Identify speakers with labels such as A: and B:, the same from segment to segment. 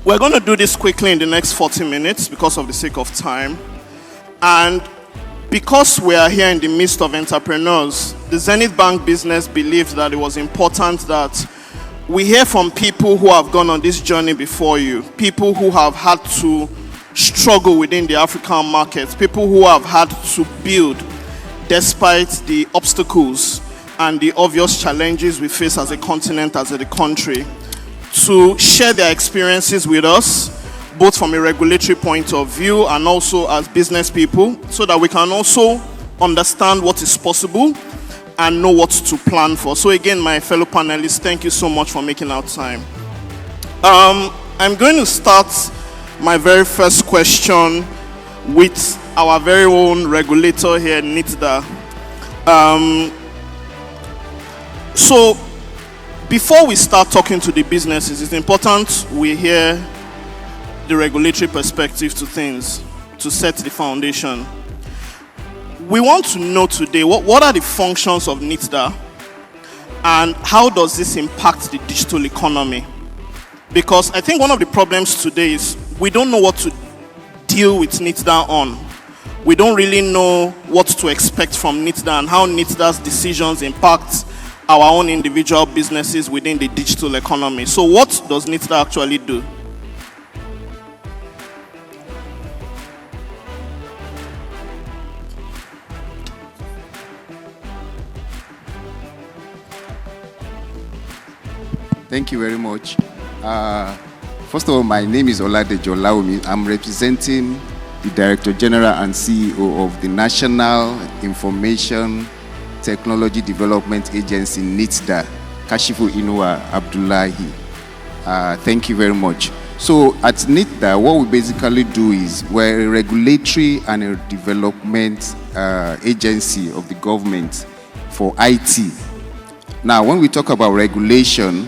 A: We're going to do this quickly in the next 40 minutes because of the sake of time. And because we are here in the midst of entrepreneurs, the Zenith Bank business believed that it was important that we hear from people who have gone on this journey before you, people who have had to struggle within the African markets, people who have had to build despite the obstacles and the obvious challenges we face as a continent, as a country, to share their experiences with us, both from a regulatory point of view and also as business people, so that we can also understand what is possible and know what to plan for. So again, my fellow panelists, thank you so much for making out time. I'm going to start my very first question with our very own regulator here, NITDA. So before we start talking to the businesses, it's important we hear the regulatory perspective to things to set the foundation. We want to know today what are the functions of NITDA and how does this impact the digital economy? Because I think one of the problems today is we don't know what to deal with NITDA on. We don't really know what to expect from NITDA and how NITDA's decisions impact our own individual businesses within the digital economy. So what does NITDA actually do?
B: Thank you very much. First of all, my name is Oladejo Laomi. I'm representing the Director General and CEO of the National Information Technology Development Agency, NITDA, Kashifu Inuwa Abdullahi. Thank you very much. So at NITDA, what we basically do is we're a regulatory and a development agency of the government for IT. Now, when we talk about regulation,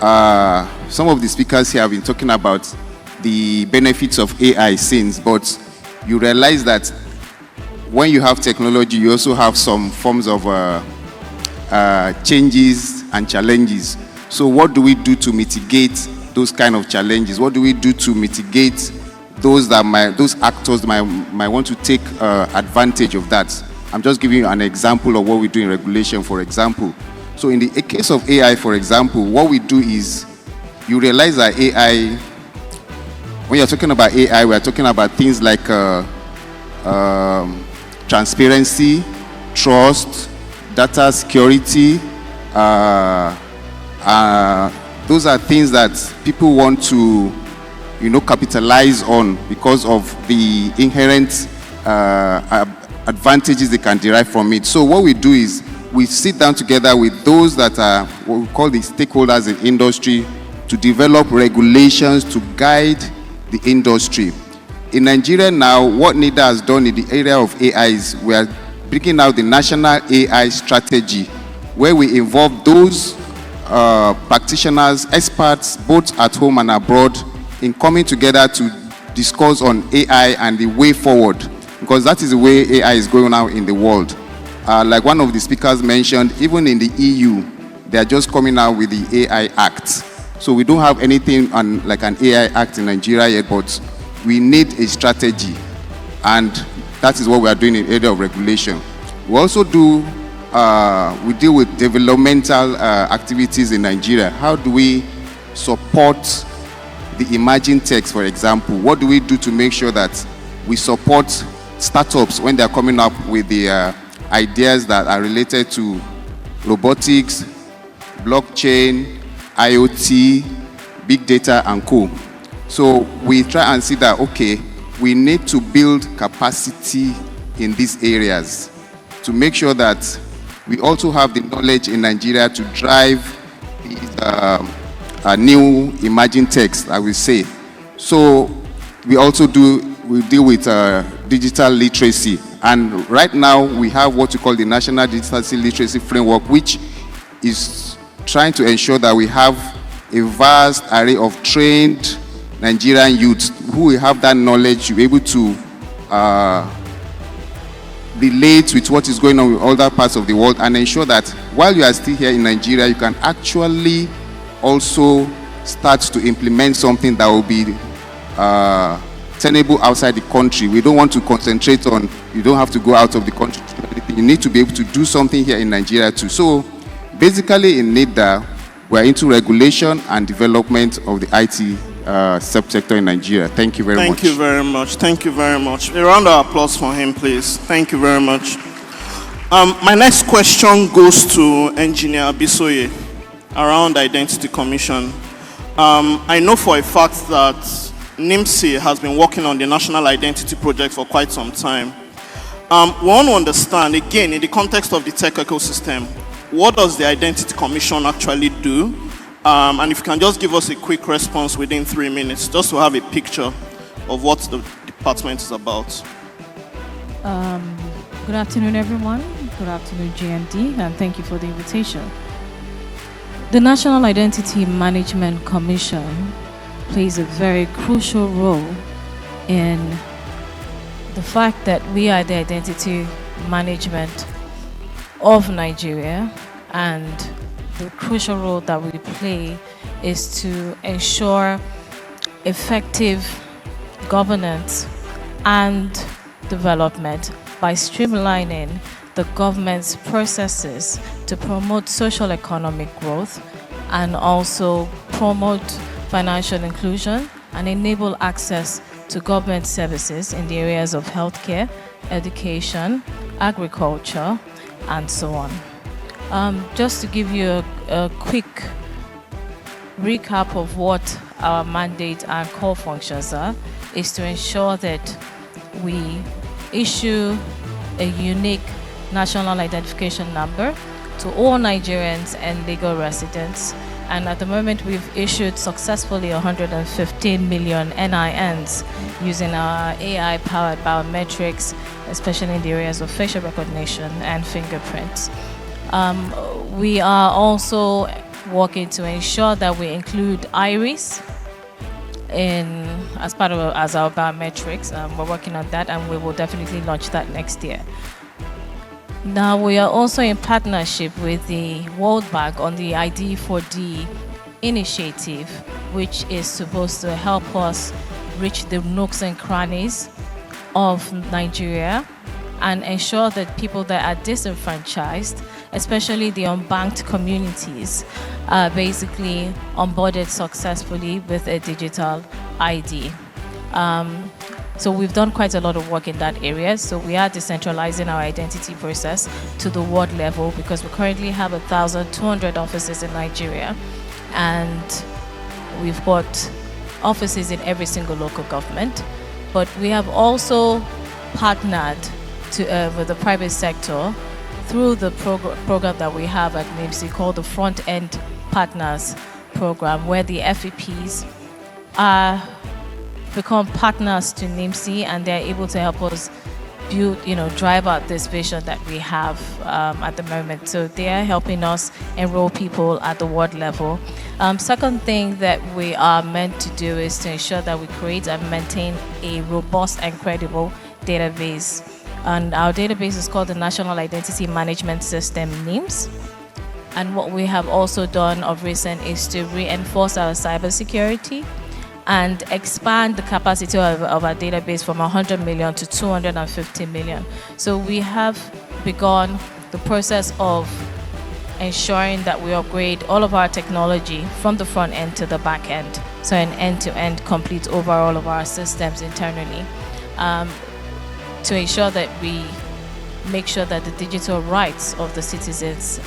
B: some of the speakers here have been talking about the benefits of AI since, but you realize that when you have technology, you also have some forms of changes and challenges. So what do we do to mitigate those kind of challenges? What do we do to mitigate those actors that might want to take advantage of that? I'm just giving you an example of what we do in regulation, for example. So in the case of AI, for example, what we do is you realize that AI, when you're talking about AI, we're talking about things like transparency, trust, data security. Those are things that people want to, capitalize on because of the inherent advantages they can derive from it. So what we do is we sit down together with those that are what we call the stakeholders in industry to develop regulations to guide the industry. In Nigeria now, what NIDA has done in the area of AI is we are bringing out the national AI strategy, where we involve those practitioners, experts, both at home and abroad, in coming together to discuss on AI and the way forward, because that is the way AI is going now in the world. Like one of the speakers mentioned, even in the EU, they are just coming out with the AI Act. So we don't have anything like an AI Act in Nigeria yet, but we need a strategy, and that is what we are doing in the area of regulation. We also do, we deal with developmental activities in Nigeria. How do we support the emerging techs, for example? What do we do to make sure that we support startups when they're coming up with the ideas that are related to robotics, blockchain, IoT, big data, and co. So we try and see that, okay, we need to build capacity in these areas to make sure that we also have the knowledge in Nigeria to drive these new emerging techs, I will say. So we also we deal with digital literacy. And right now we have what we call the National Digital Literacy Framework, which is trying to ensure that we have a vast array of trained Nigerian youths who will have that knowledge to be able to relate with what is going on in other parts of the world and ensure that while you are still here in Nigeria, you can actually also start to implement something that will be tenable outside the country. We don't want to concentrate on, you don't have to go out of the country to do anything. You need to be able to do something here in Nigeria too. So basically in NIDA, we're into regulation and development of the IT subsector in Nigeria. Thank you very much.
A: Thank you very much. Thank you very much. A round of applause for him, please. Thank you very much. My next question goes to Engineer Bisoye around Identity Commission. I know for a fact that NIMC has been working on the National Identity Project for quite some time. We want to understand, again, in the context of the tech ecosystem, what does the Identity Commission actually do? And if you can just give us a quick response within 3 minutes, just to have a picture of what the department is about.
C: Good afternoon, everyone. Good afternoon, GMD, and thank you for the invitation. The National Identity Management Commission plays a very crucial role in the fact that we are the identity management of Nigeria, and the crucial role that we play is to ensure effective governance and development by streamlining the government's processes to promote social economic growth and also promote financial inclusion and enable access to government services in the areas of healthcare, education, agriculture, and so on. Just to give you a quick recap of what our mandate and core functions are, is to ensure that we issue a unique national identification number to all Nigerians and legal residents. And at the moment, we've issued successfully 115 million NINs using our AI-powered biometrics, especially in the areas of facial recognition and fingerprints. We are also working to ensure that we include iris as part of our biometrics. We're working on that, and we will definitely launch that next year. Now, we are also in partnership with the World Bank on the ID4D initiative, which is supposed to help us reach the nooks and crannies of Nigeria and ensure that people that are disenfranchised, especially the unbanked communities, are basically onboarded successfully with a digital ID. So we've done quite a lot of work in that area. So we are decentralizing our identity process to the ward level, because we currently have 1,200 offices in Nigeria, and we've got offices in every single local government. But we have also partnered with the private sector through the program that we have at NIMC called the Front End Partners Program, where the FEPs become partners to NIMC, and they're able to help us build, drive out this vision that we have at the moment. So they are helping us enroll people at the ward level. Second thing that we are meant to do is to ensure that we create and maintain a robust and credible database. And our database is called the National Identity Management System, NIMS. And what we have also done of recent is to reinforce our cybersecurity and expand the capacity of our database from 100 million to 250 million. So we have begun the process of ensuring that we upgrade all of our technology from the front end to the back end, so an end-to-end complete overall of our systems internally, to ensure that we make sure that the digital rights of the citizens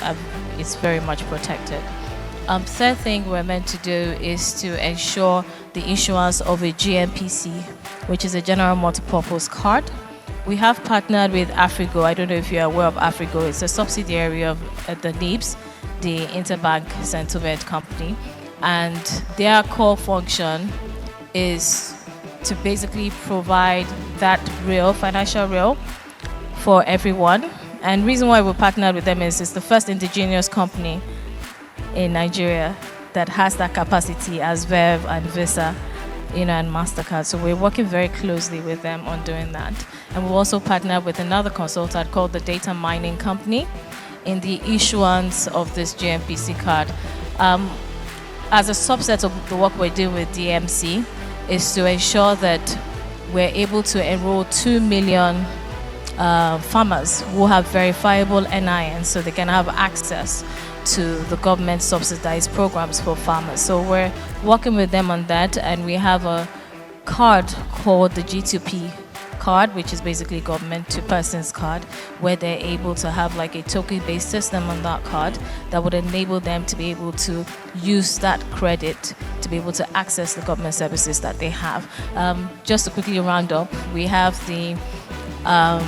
C: is very much protected. Third thing we're meant to do is to ensure the issuance of a GMPC, which is a General Multipurpose Card. We have partnered with Afrigo. I don't know if you're aware of Afrigo. It's a subsidiary of the NIBS, the Interbank Settlement Company. And their core function is to basically provide that financial rail for everyone. And reason why we partnered with them is it's the first indigenous company in Nigeria that has that capacity as Verve and Visa, and MasterCard. So we're working very closely with them on doing that. And we've also partnered with another consultant called the Data Mining Company in the issuance of this GMPC card. as a subset of the work we're doing with DMC, is to ensure that we're able to enroll 2 million farmers who have verifiable NIN, so they can have access to the government subsidized programs for farmers. So we're working with them on that, and we have a card called the G2P card, which is basically government to persons card, where they're able to have like a token based system on that card that would enable them to be able to use that credit to be able to access the government services that they have. Just to quickly round up, we have the not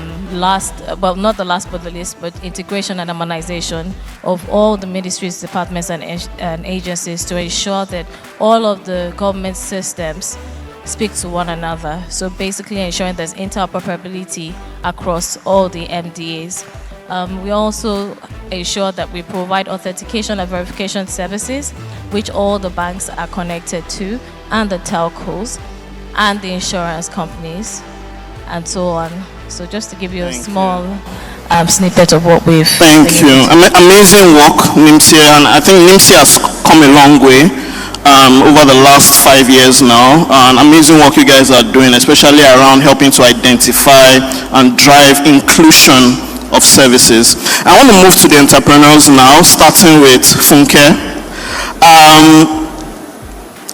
C: the last but the least, but integration and harmonization of all the ministries, departments, and agencies to ensure that all of the government systems speak to one another. So basically ensuring there's interoperability across all the MDAs. We also ensure that we provide authentication and verification services, which all the banks are connected to, and the telcos, and the insurance companies, and so on. So just to give you a small snippet of what we've...
A: Thank you. Amazing work, NIMSI, and I think NIMSI has come a long way over the last 5 years now. Amazing work you guys are doing, especially around helping to identify and drive inclusion of services. I want to move to the entrepreneurs now, starting with Funke.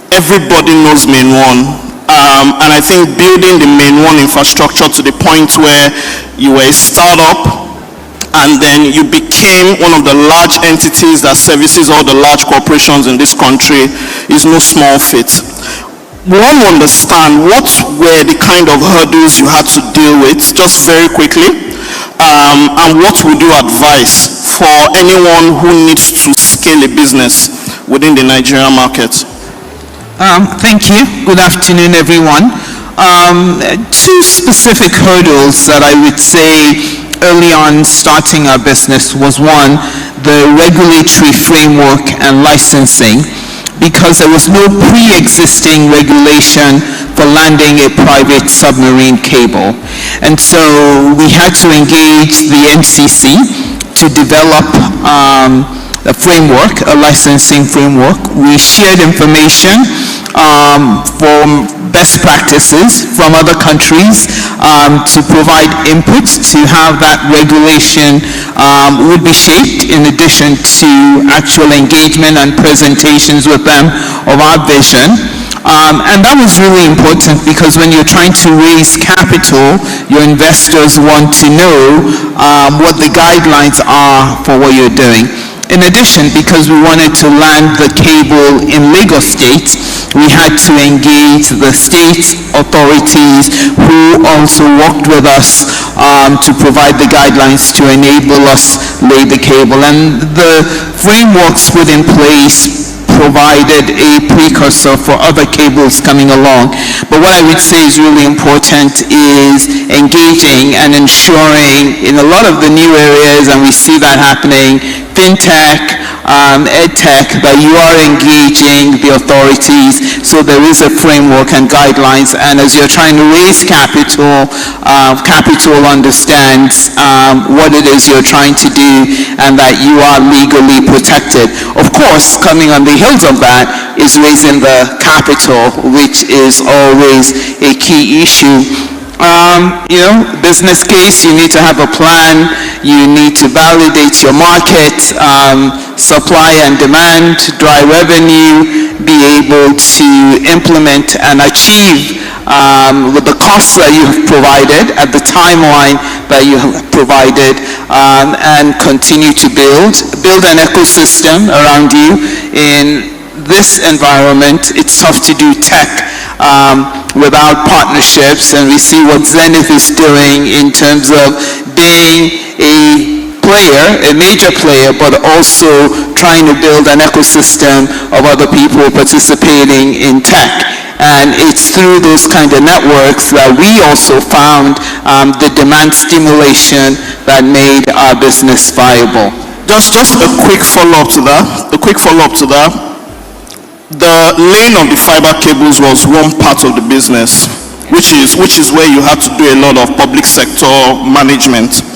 A: Everybody knows Main One. And I think building the Main One infrastructure to the point where you were a startup and then you became one of the large entities that services all the large corporations in this country is no small feat. We want to understand what were the kind of hurdles you had to deal with, just very quickly, and what would you advise for anyone who needs to scale a business within the Nigerian market?
D: Thank you. Good afternoon, everyone. Two specific hurdles that I would say early on starting our business was one, the regulatory framework and licensing, because there was no pre-existing regulation for landing a private submarine cable. And so we had to engage the NCC to develop a framework, a licensing framework. We shared information from best practices from other countries to provide input to how that regulation would be shaped, in addition to actual engagement and presentations with them of our vision. And that was really important because when you're trying to raise capital, your investors want to know what the guidelines are for what you're doing. In addition, because we wanted to land the cable in Lagos State, we had to engage the state authorities who also worked with us to provide the guidelines to enable us lay the cable. And the frameworks put in place provided a precursor for other cables coming along. But what I would say is really important is engaging and ensuring in a lot of the new areas, and we see that happening, fintech, edtech, that you are engaging the authorities so there is a framework and guidelines, and as you're trying to raise capital, capital understands what it is you're trying to do and that you are legally protected. Of course, coming on the heels of that is raising the capital, which is always a key issue. Business case, you need to have a plan, you need to validate your market, supply and demand, drive revenue, be able to implement and achieve with the costs that you have provided at the timeline that you have provided, and continue to build an ecosystem around you. In this environment, it's tough to do tech without partnerships, and we see what Zenith is doing in terms of being a player, a major player, but also trying to build an ecosystem of other people participating in tech. And it's through those kind of networks that we also found the demand stimulation that made our business viable.
A: Just a quick follow-up to that. The laying of the fiber cables was one part of the business, which is where you had to do a lot of public sector management.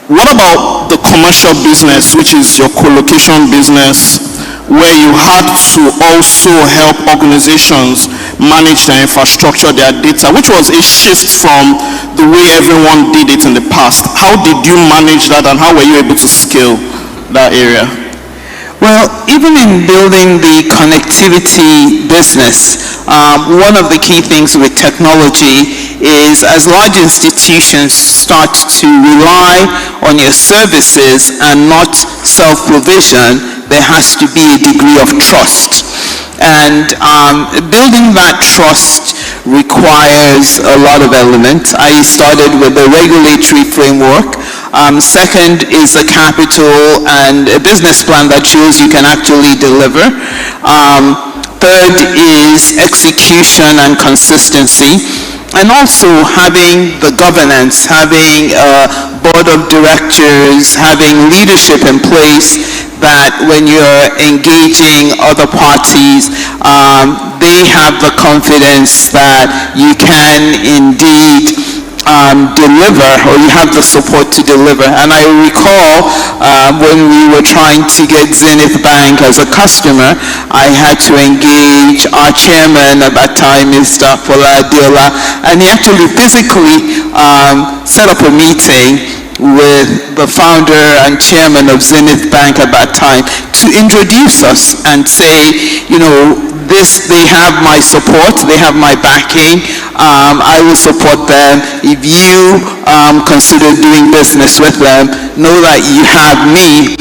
A: What about the commercial business, which is your co-location business, where you had to also help organizations manage their infrastructure, their data, which was a shift from the way everyone did it in the past. How did you manage that, and how were you able to scale that area?
D: Well, even in building the connectivity business, one of the key things with technology is as large institutions start to rely on your services and not self-provision, there has to be a degree of trust. And building that trust requires a lot of elements. I started with the regulatory framework. Second is a capital and a business plan that shows you can actually deliver. Third is execution and consistency. And also having the governance, having a board of directors, having leadership in place that when you're engaging other parties, they have the confidence that you can indeed deliver, or you have the support to deliver. And I recall when we were trying to get Zenith Bank as a customer, I had to engage our chairman at that time, Mr. Fola Adiola, and he actually physically set up a meeting with the founder and chairman of Zenith Bank at that time to introduce us and say, they have my support, they have my backing, I will support them. If you consider doing business with them, know that you have me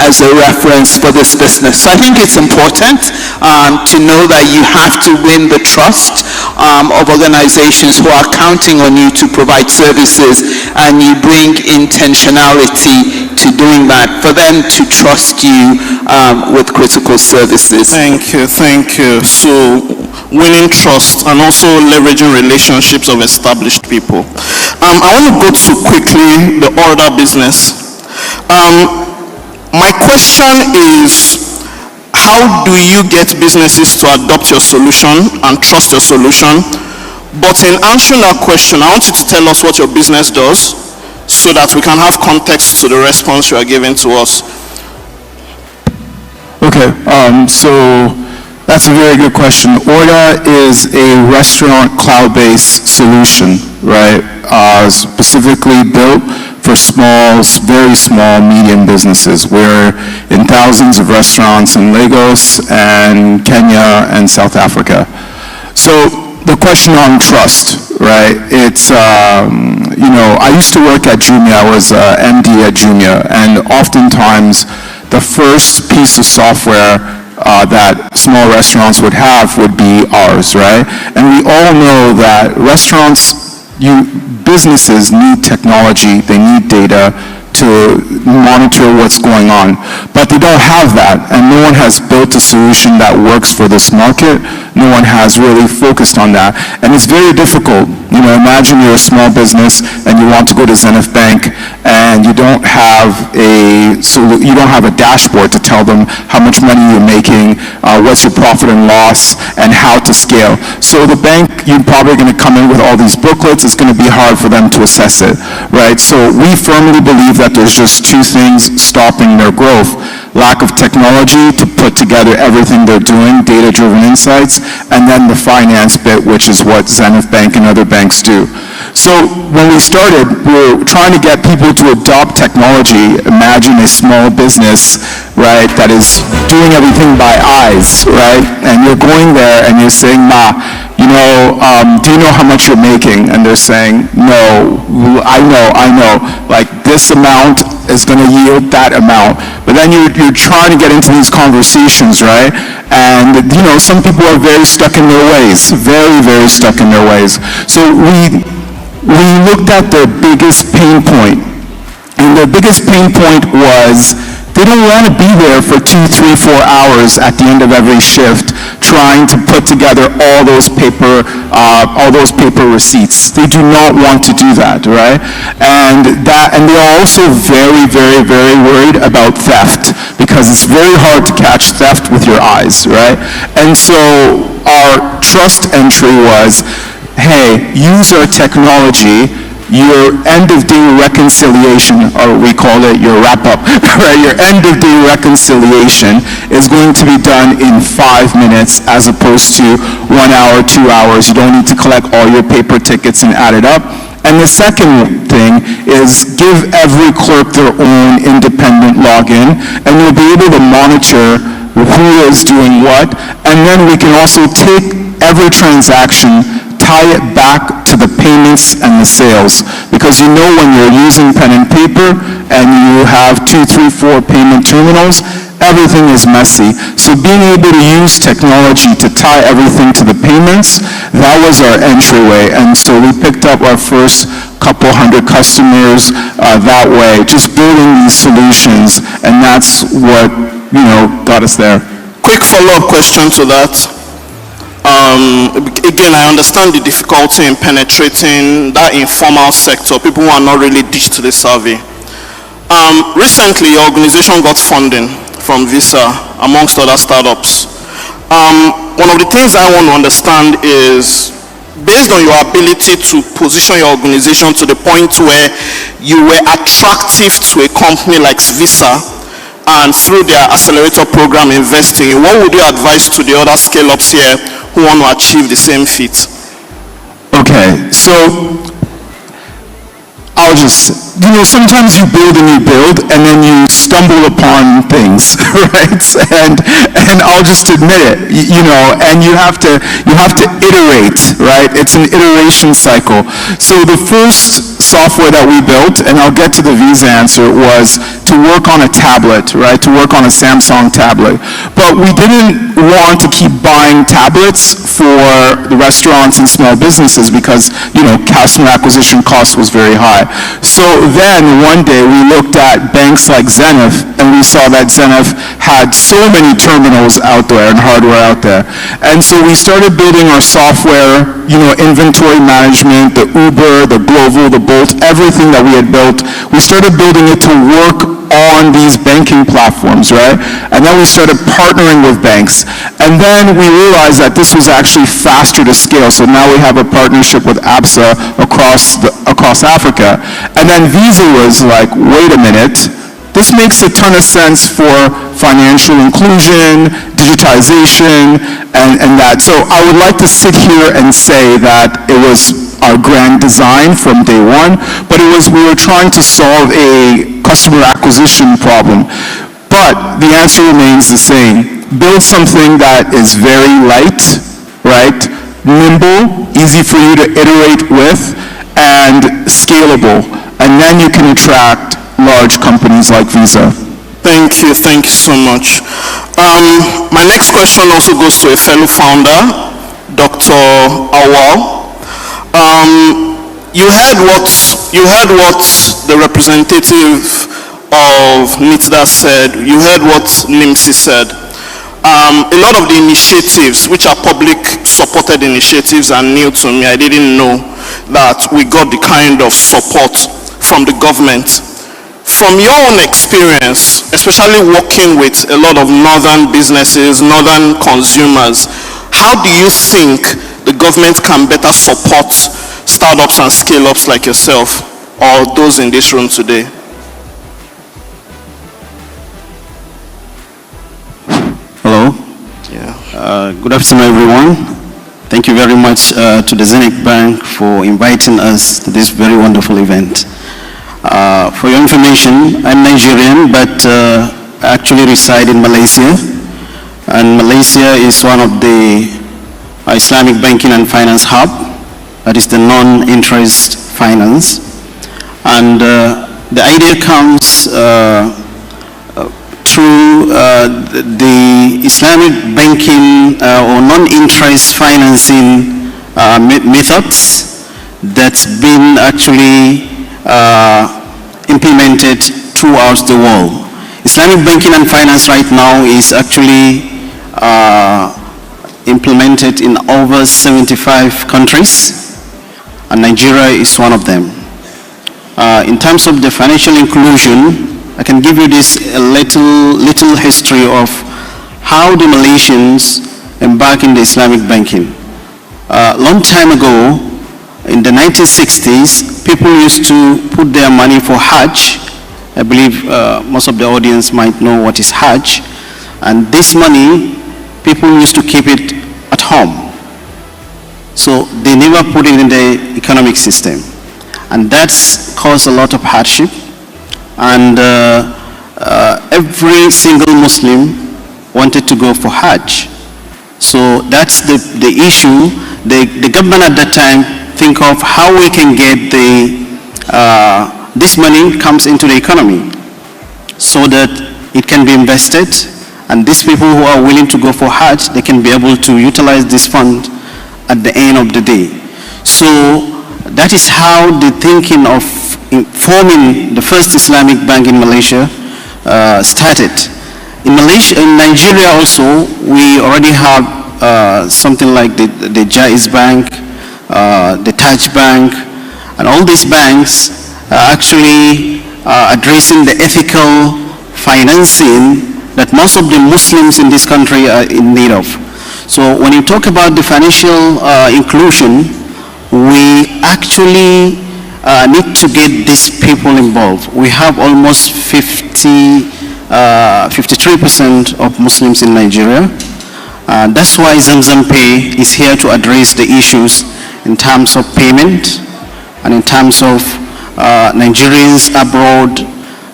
D: as a reference for this business. So I think it's important to know that you have to win the trust of organizations who are counting on you to provide services, and you bring intentionality to doing that for them to trust you with critical services.
A: Thank you. So winning trust and also leveraging relationships of established people. I want to go to quickly the order business. My question is, how do you get businesses to adopt your solution and trust your solution? But in answering that question, I want you to tell us what your business does so that we can have context to the response you are giving to us.
E: Okay, so that's a very good question. Order is a restaurant cloud-based solution, right? Specifically built for very small, medium businesses. We're in thousands of restaurants in Lagos and Kenya and South Africa. So the question on trust, right? It's, I used to work at Jumia. I was MD at Jumia, and oftentimes the first piece of software that small restaurants would have would be ours, right? And we all know that businesses need technology, they need data to monitor what's going on. But they don't have that, and no one has built a solution that works for this market. No one has really focused on that. And it's very difficult. Imagine you're a small business and you want to go to Zenith Bank and you don't have a dashboard to tell them how much money you're making, what's your profit and loss, and how to scale. So the bank, you're probably going to come in with all these booklets. It's going to be hard for them to assess it, right? So we firmly believe that there's just two things stopping their growth: lack of technology to put together everything they're doing, data-driven insights, and then the finance bit, which is what Zenith Bank and other banks do. So when we started, we were trying to get people to adopt technology. Imagine a small business, right, that is doing everything by eyes, right? And you're going there and you're saying, do you know how much you're making? And they're saying, no, I know. Like, this amount is going to yield that amount. But then you're trying to get into these conversations, right? And, some people are very stuck in their ways, very, very stuck in their ways. So we looked at their biggest pain point. And their biggest pain point was they don't want to be there for 2, 3, 4 hours at the end of every shift trying to put together all those paper receipts. They do not want to do that, right? And they're also very, very, very worried about theft, because it's very hard to catch theft with your eyes, right? And so our trust entry was, hey, use our technology your end of day reconciliation, or we call it your wrap up, right? Your end of day reconciliation is going to be done in 5 minutes as opposed to 1 hour, 2 hours. You don't need to collect all your paper tickets and add it up. And the second thing is give every clerk their own independent login, and you'll be able to monitor who is doing what, and then we can also take every transaction, tie it back to the payments and the sales, because you know when you're using pen and paper and you have 2, 3, 4 payment terminals, everything is messy. So being able to use technology to tie everything to the payments, that was our entryway. And so we picked up our first couple hundred customers that way, just building these solutions, and that's what, got us there.
A: Quick follow-up question to that. Again, I understand the difficulty in penetrating that informal sector, people who are not really digitally savvy. Recently, your organization got funding from Visa, amongst other startups. One of the things I want to understand is, based on your ability to position your organization to the point where you were attractive to a company like Visa, and through their accelerator program investing, what would you advise to the other scale-ups here who want to achieve the same feat?
E: Okay, so I'll just, sometimes you build and then you stumble upon things, right? And I'll just admit it, and you have to iterate, right? It's an iteration cycle. So the first software that we built, and I'll get to the Visa answer, was to work on a tablet, right? To work on a Samsung tablet. But we didn't want to keep buying tablets for the restaurants and small businesses because, customer acquisition cost was very high. So then one day we looked at banks like Zenith, and we saw that Zenith had so many terminals out there and hardware out there. And so we started building our software, inventory management, the Uber, the Glovo, the Bolt, everything that we had built. We started building it to work on these banking platforms, right? And then we started partnering with banks. And then we realized that this was actually faster to scale. So now we have a partnership with ABSA across Africa. And then Visa was like, wait a minute, this makes a ton of sense for financial inclusion, digitization, and that. So I would like to sit here and say that it was our grand design from day one, but we were trying to solve a customer acquisition problem. But the answer remains the same. Build something that is very light, right? Nimble, easy for you to iterate with, and scalable. And then you can attract large companies like Visa.
A: Thank you so much. My next question also goes to a fellow founder, Dr. Awal. You heard what the representative of NITDA said. You heard what NIMSI said. A lot of the initiatives, which are public supported initiatives, are new to me. I didn't know that we got the kind of support from the government. From your own experience, especially working with a lot of northern businesses, northern consumers, how do you think the government can better support startups and scale-ups like yourself or those in this room today?
F: Hello.
A: Yeah.
F: Good afternoon, everyone. Thank you very much to the Zenith Bank for inviting us to this very wonderful event. For your information, I'm Nigerian, but I actually reside in Malaysia. And Malaysia is one of the Islamic banking and finance hub. That is the non-interest finance. And the idea comes through the Islamic banking or non-interest financing methods that's been actually implemented throughout the world. Islamic banking and finance right now is actually implemented in over 75 countries, and Nigeria is one of them. In terms of the financial inclusion, I can give you this little history of how the Malaysians embarked in the Islamic banking. Long time ago, in the 1960s, people used to put their money for Hajj. I believe most of the audience might know what is Hajj. And this money, people used to keep it at home. So they never put it in the economic system. And that's caused a lot of hardship. And every single Muslim wanted to go for Hajj. So that's the issue. The government at that time think of how we can get this money comes into the economy so that it can be invested, and these people who are willing to go for Hajj, they can be able to utilize this fund at the end of the day. So that is how the thinking of forming the first Islamic bank in Malaysia started. In Nigeria also, we already have something like the Jaiz Bank, the Taj Bank, and all these banks are actually addressing the ethical financing that most of the Muslims in this country are in need of. So when you talk about the financial inclusion, we actually need to get these people involved. We have almost 53% of Muslims in Nigeria. That's why Zamzam Pay is here to address the issues in terms of payment and in terms of Nigerians abroad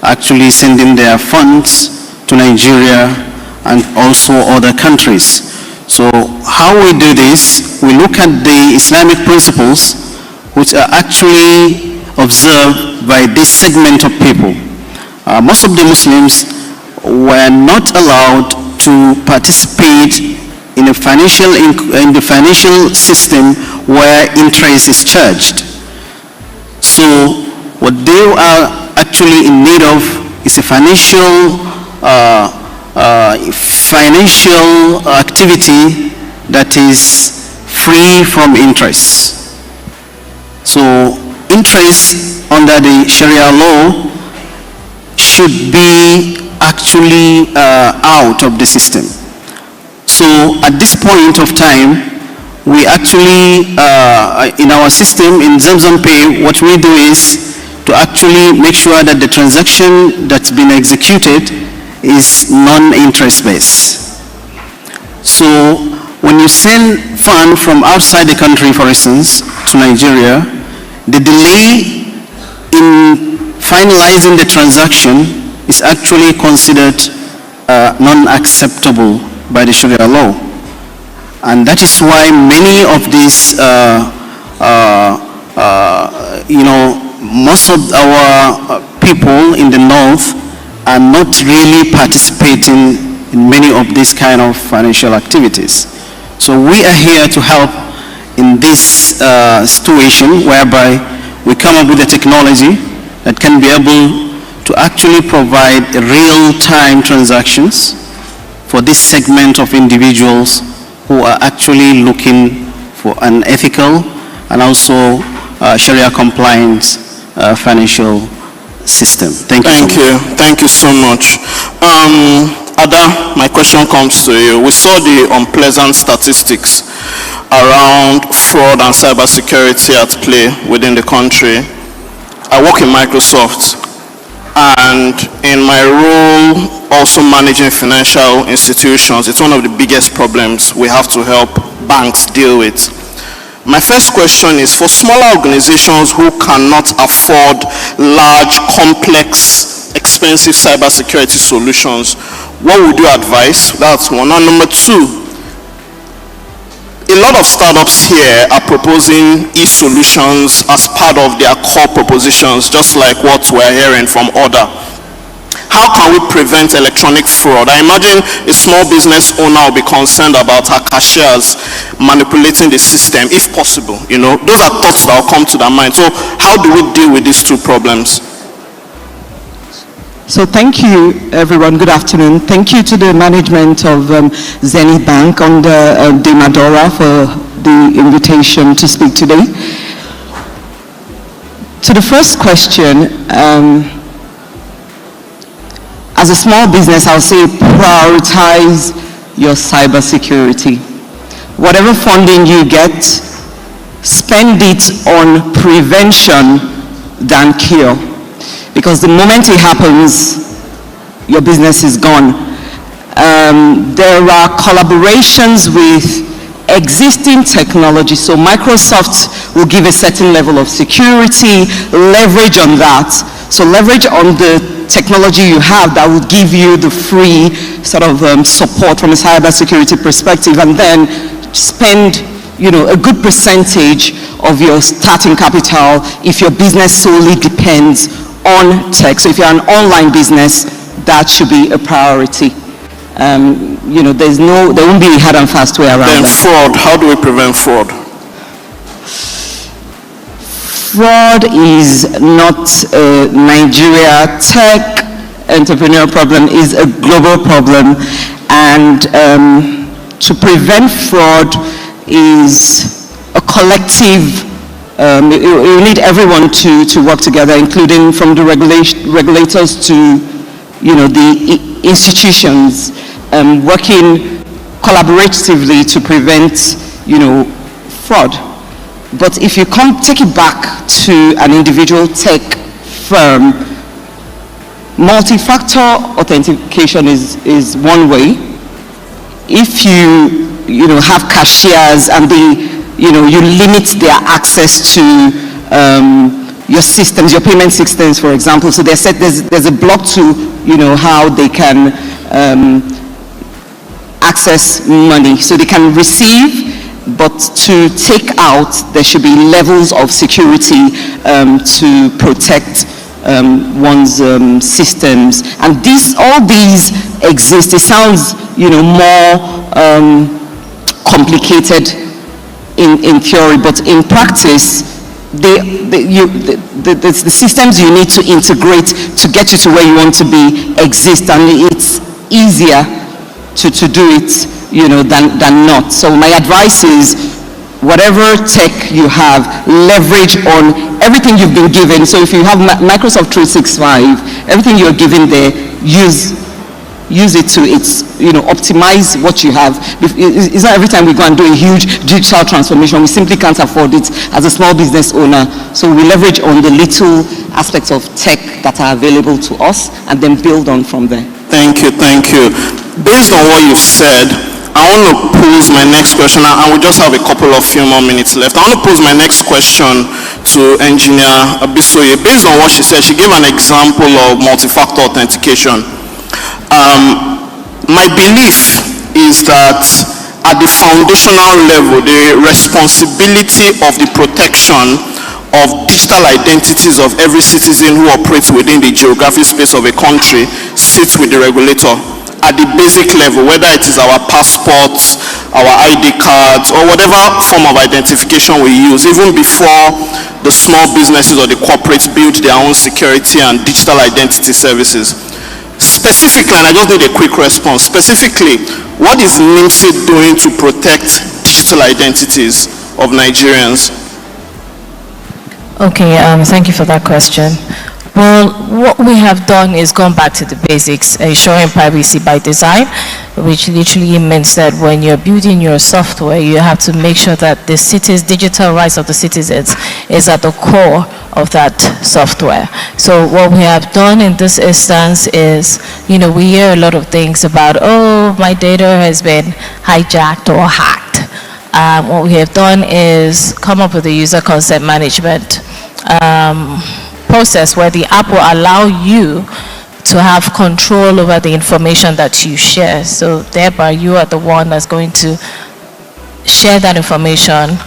F: actually sending their funds to Nigeria and also other countries. So how we do this, we look at the Islamic principles which are actually observed by this segment of people. Most of the Muslims were not allowed to participate in the financial system where interest is charged. So what they are actually in need of is a financial activity that is free from interest. So interest under the Sharia law should be actually out of the system. So at this point of time, we actually, in our system, in Zamzam Pay, what we do is to actually make sure that the transaction that's been executed is non-interest based. So when you send fund from outside the country, for instance, to Nigeria, the delay in finalizing the transaction is actually considered non-acceptable by the Sharia law. And that is why many of these, most of our people in the north are not really participating in many of these kind of financial activities. So we are here to help in this situation whereby we come up with a technology that can be able to actually provide real-time transactions for this segment of individuals who are actually looking for an ethical and also Sharia compliant financial system. Thank you.
A: Thank you so much. Ada, my question comes to you. We saw the unpleasant statistics around fraud and cybersecurity at play within the country. I work in Microsoft, and in my role also managing financial institutions, it's one of the biggest problems we have to help banks deal with. My first question is, for smaller organizations who cannot afford large, complex, expensive cybersecurity solutions, what would you advise? That's one. And number two, a lot of startups here are proposing e-solutions as part of their core propositions, just like what we're hearing from other. How can we prevent electronic fraud? I imagine a small business owner will be concerned about her cashiers manipulating the system, if possible. Those are thoughts that will come to their mind. So how do we deal with these two problems?
G: So thank you, everyone. Good afternoon. Thank you to the management of Zenith Bank under Demadora for the invitation to speak today. To the first question, as a small business, I'll say prioritize your cybersecurity. Whatever funding you get, spend it on prevention than cure. Because the moment it happens, your business is gone. There are collaborations with existing technology. So Microsoft will give a certain level of security, leverage on that. So leverage on the technology you have that would give you the free sort of support from a cybersecurity perspective, and then spend a good percentage of your starting capital if your business solely depends on tech. So if you're an online business, that should be a priority. There won't be a hard and fast way around
A: Then
G: that.
A: fraud, how do we prevent fraud?
G: Fraud is not a Nigeria tech entrepreneur problem, is a global problem. And to prevent fraud is a collective, you need everyone to work together, including from the regulators to the institutions, working collaboratively to prevent fraud. But if you take it back to an individual tech firm, multi-factor authentication is one way. If you have cashiers and you limit their access to your systems, your payment systems, for example. So there's a block to how they can access money. So they can receive, but to take out, there should be levels of security to protect one's systems. And all these exist. It sounds more complicated in theory, but in practice, the systems you need to integrate to get you to where you want to be exist, and it's easier to do it than not. So my advice is, whatever tech you have, leverage on everything you've been given. So if you have Microsoft 365, everything you're given there, use it to optimize what you have. It's not every time we go and do a huge digital transformation, we simply can't afford it as a small business owner. So we leverage on the little aspects of tech that are available to us and then build on from there.
A: Thank you. Based on what you've said, I want to pose my next question, and we just have a couple of few more minutes left. I want to pose my next question to Engineer Abisoye. Based on what she said, she gave an example of multi-factor authentication. My belief is that at the foundational level, the responsibility of the protection of digital identities of every citizen who operates within the geographic space of a country sits with the regulator at the basic level, whether it is our passports, our ID cards, or whatever form of identification we use, even before the small businesses or the corporates build their own security and digital identity services. Specifically, and I just need a quick response, specifically, what is NIMSI doing to protect digital identities of Nigerians?
C: Okay, thank you for that question. Well, what we have done is gone back to the basics, ensuring privacy by design, which literally means that when you're building your software, you have to make sure that the digital rights of the citizens is at the core of that software. So what we have done in this instance is, we hear a lot of things about, oh, my data has been hijacked or hacked. What we have done is come up with a user consent management process where the app will allow you to have control over the information that you share. So thereby you are the one that's going to share that information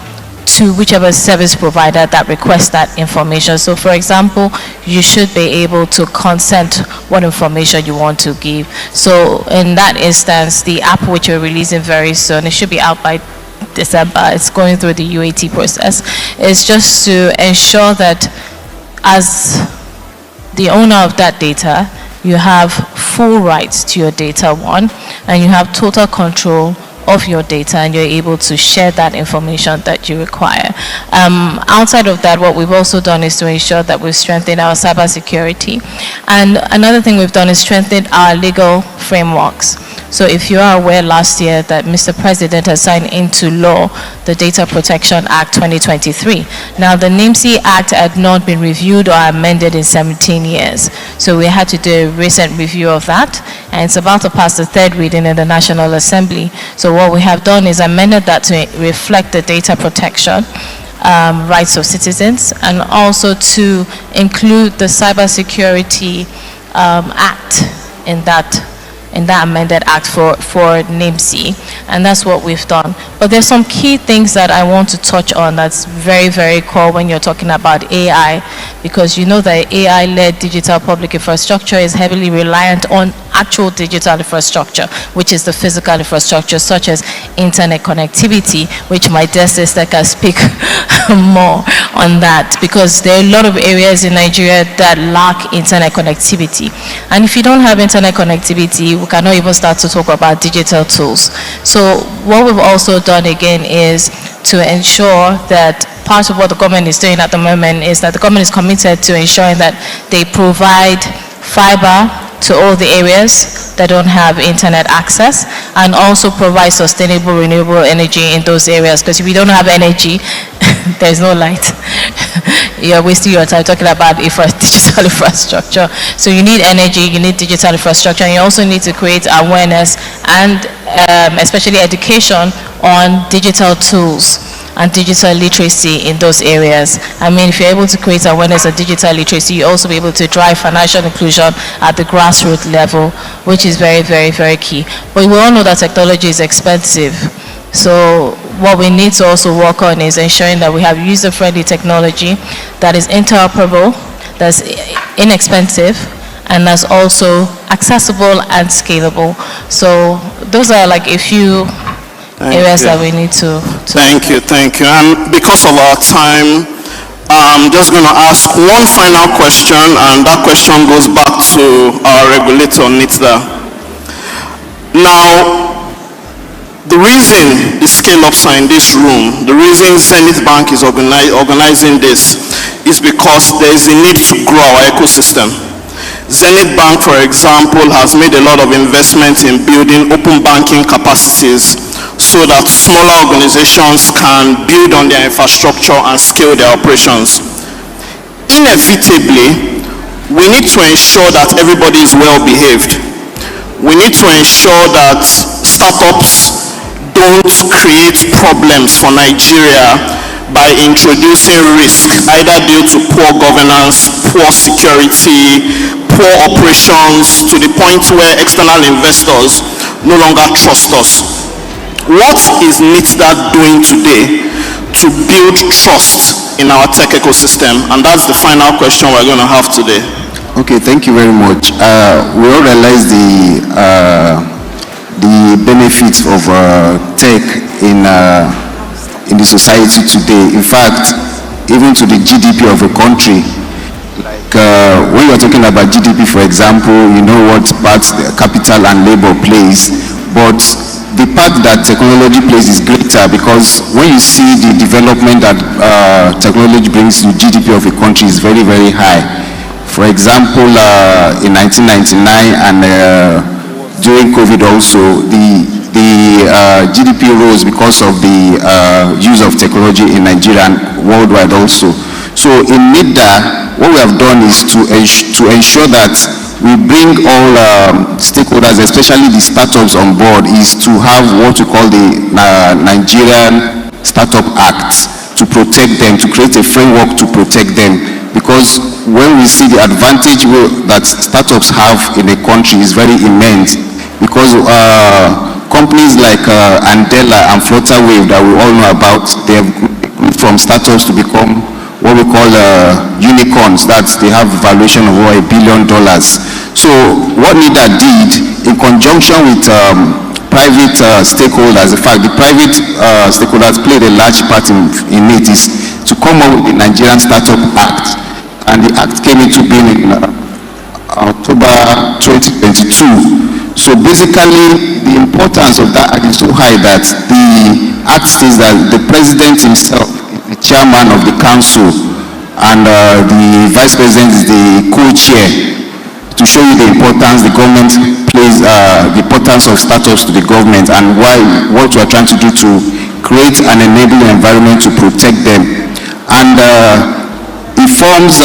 C: to whichever service provider that requests that information. So for example, you should be able to consent what information you want to give. So in that instance, the app which we're releasing very soon, it should be out by December, it's going through the UAT process, is just to ensure that as the owner of that data, you have full rights to your data, one, and you have total control of your data, and you're able to share that information that you require. Outside of that, what we've also done is to ensure that we've strengthened our cybersecurity. And another thing we've done is strengthened our legal frameworks. So if you are aware last year that Mr. President has signed into law the Data Protection Act 2023. Now the NIMC Act had not been reviewed or amended in 17 years. So we had to do a recent review of that, and it's about to pass the third reading in the National Assembly. So what we have done is amended that to reflect the data protection rights of citizens, and also to include the Cybersecurity Act in that amended act for NIMC, and that's what we've done. But there's some key things that I want to touch on that's very, very core when you're talking about AI, because you know that AI-led digital public infrastructure is heavily reliant on actual digital infrastructure, which is the physical infrastructure, such as internet connectivity, which my dear sister can speak more on that, because there are a lot of areas in Nigeria that lack internet connectivity. And if you don't have internet connectivity, we cannot even start to talk about digital tools. So what we've also done again is to ensure that part of what the government is doing at the moment is that the government is committed to ensuring that they provide fiber to all the areas that don't have internet access, and also provide sustainable renewable energy in those areas, because if you don't have energy, there's no light. You're wasting your time talking about digital infrastructure. So you need energy, you need digital infrastructure, and you also need to create awareness and especially education on digital tools and digital literacy in those areas. I mean, if you're able to create awareness of digital literacy, you also be able to drive financial inclusion at the grassroots level, which is very, very, very key. But we all know that technology is expensive. So what we need to also work on is ensuring that we have user-friendly technology that is interoperable, that's inexpensive, and that's also accessible and scalable. So those are like a few areas that we need to
A: Thank you. And because of our time, I'm just going to ask one final question, and that question goes back to our regulator, NITDA. Now, the reason the scale-ups are in this room, the reason Zenith Bank is organizing this, is because there is a need to grow our ecosystem. Zenith Bank, for example, has made a lot of investment in building open banking capacities so that smaller organizations can build on their infrastructure and scale their operations. Inevitably, we need to ensure that everybody is well behaved. We need to ensure that startups don't create problems for Nigeria by introducing risk, either due to poor governance, poor security, poor operations, to the point where external investors no longer trust us. What is NITDA doing today to build trust in our tech ecosystem? And that's the final question we're going to have today.
B: Okay, thank you very much. We all realize the benefits of tech in the society today. In fact, even to the GDP of a country. Like when you're talking about GDP, for example, you know what part capital and labor plays, but the part that technology plays is greater, because when you see the development that technology brings to GDP of a country is very, very high. For example, in 1999 and during COVID also, the GDP rose because of the use of technology in Nigeria and worldwide also. So in NITDA, what we have done is to ensure that we bring all stakeholders, especially the startups, on board, is to have what we call the Nigerian Startup Act to protect them, to create a framework to protect them. Because when we see the advantage that startups have in a country is very immense, because companies like Andela and Flutterwave that we all know about, they have grown from startups to become what we call unicorns, that they have a valuation of over $1 billion. So what NITDA did, in conjunction with private stakeholders, in fact the private stakeholders played a large part in it, is to come up with the Nigerian Startup Act. And the act came into being in October 2022. So basically the importance of that act is so high that the act states that the president himself, the chairman of the council, and the vice president is the co-chair. to show you the importance the government plays, the importance of startups to the government, and what we're trying to do to create an enabling environment to protect them. And it forms,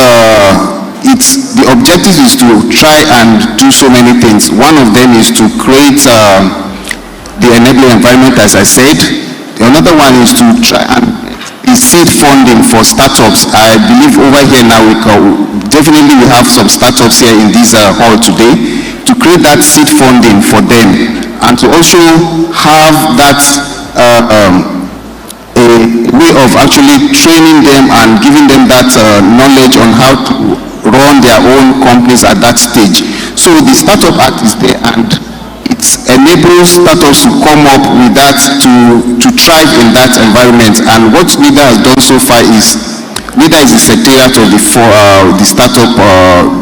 B: the objective is to try and do so many things. One of them is to create the enabling environment, as I said. Another one is to try and seed funding for startups. I believe over here now we have some startups here in this hall today, to create that seed funding for them, and to also have that a way of actually training them and giving them that knowledge on how to run their own companies at that stage. So the Startup Act is there, and it enables startups to come up with that, to thrive in that environment. And what NIDA has done so far is, NIDA is the secretariat of the startup,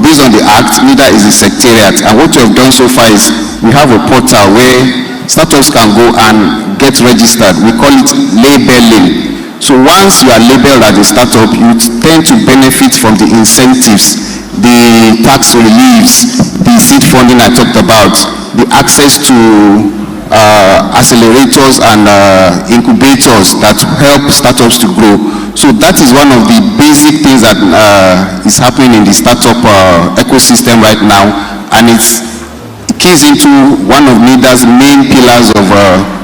B: based on the act. NIDA is the secretariat, and what we have done so far is we have a portal where startups can go and get registered. We call it labeling. So once you are labeled as a startup, you tend to benefit from the incentives, the tax reliefs, the seed funding I talked about, the access to accelerators and incubators that help startups to grow. So that is one of the basic things that is happening in the startup ecosystem right now, and it keys into one of NIDA's main pillars of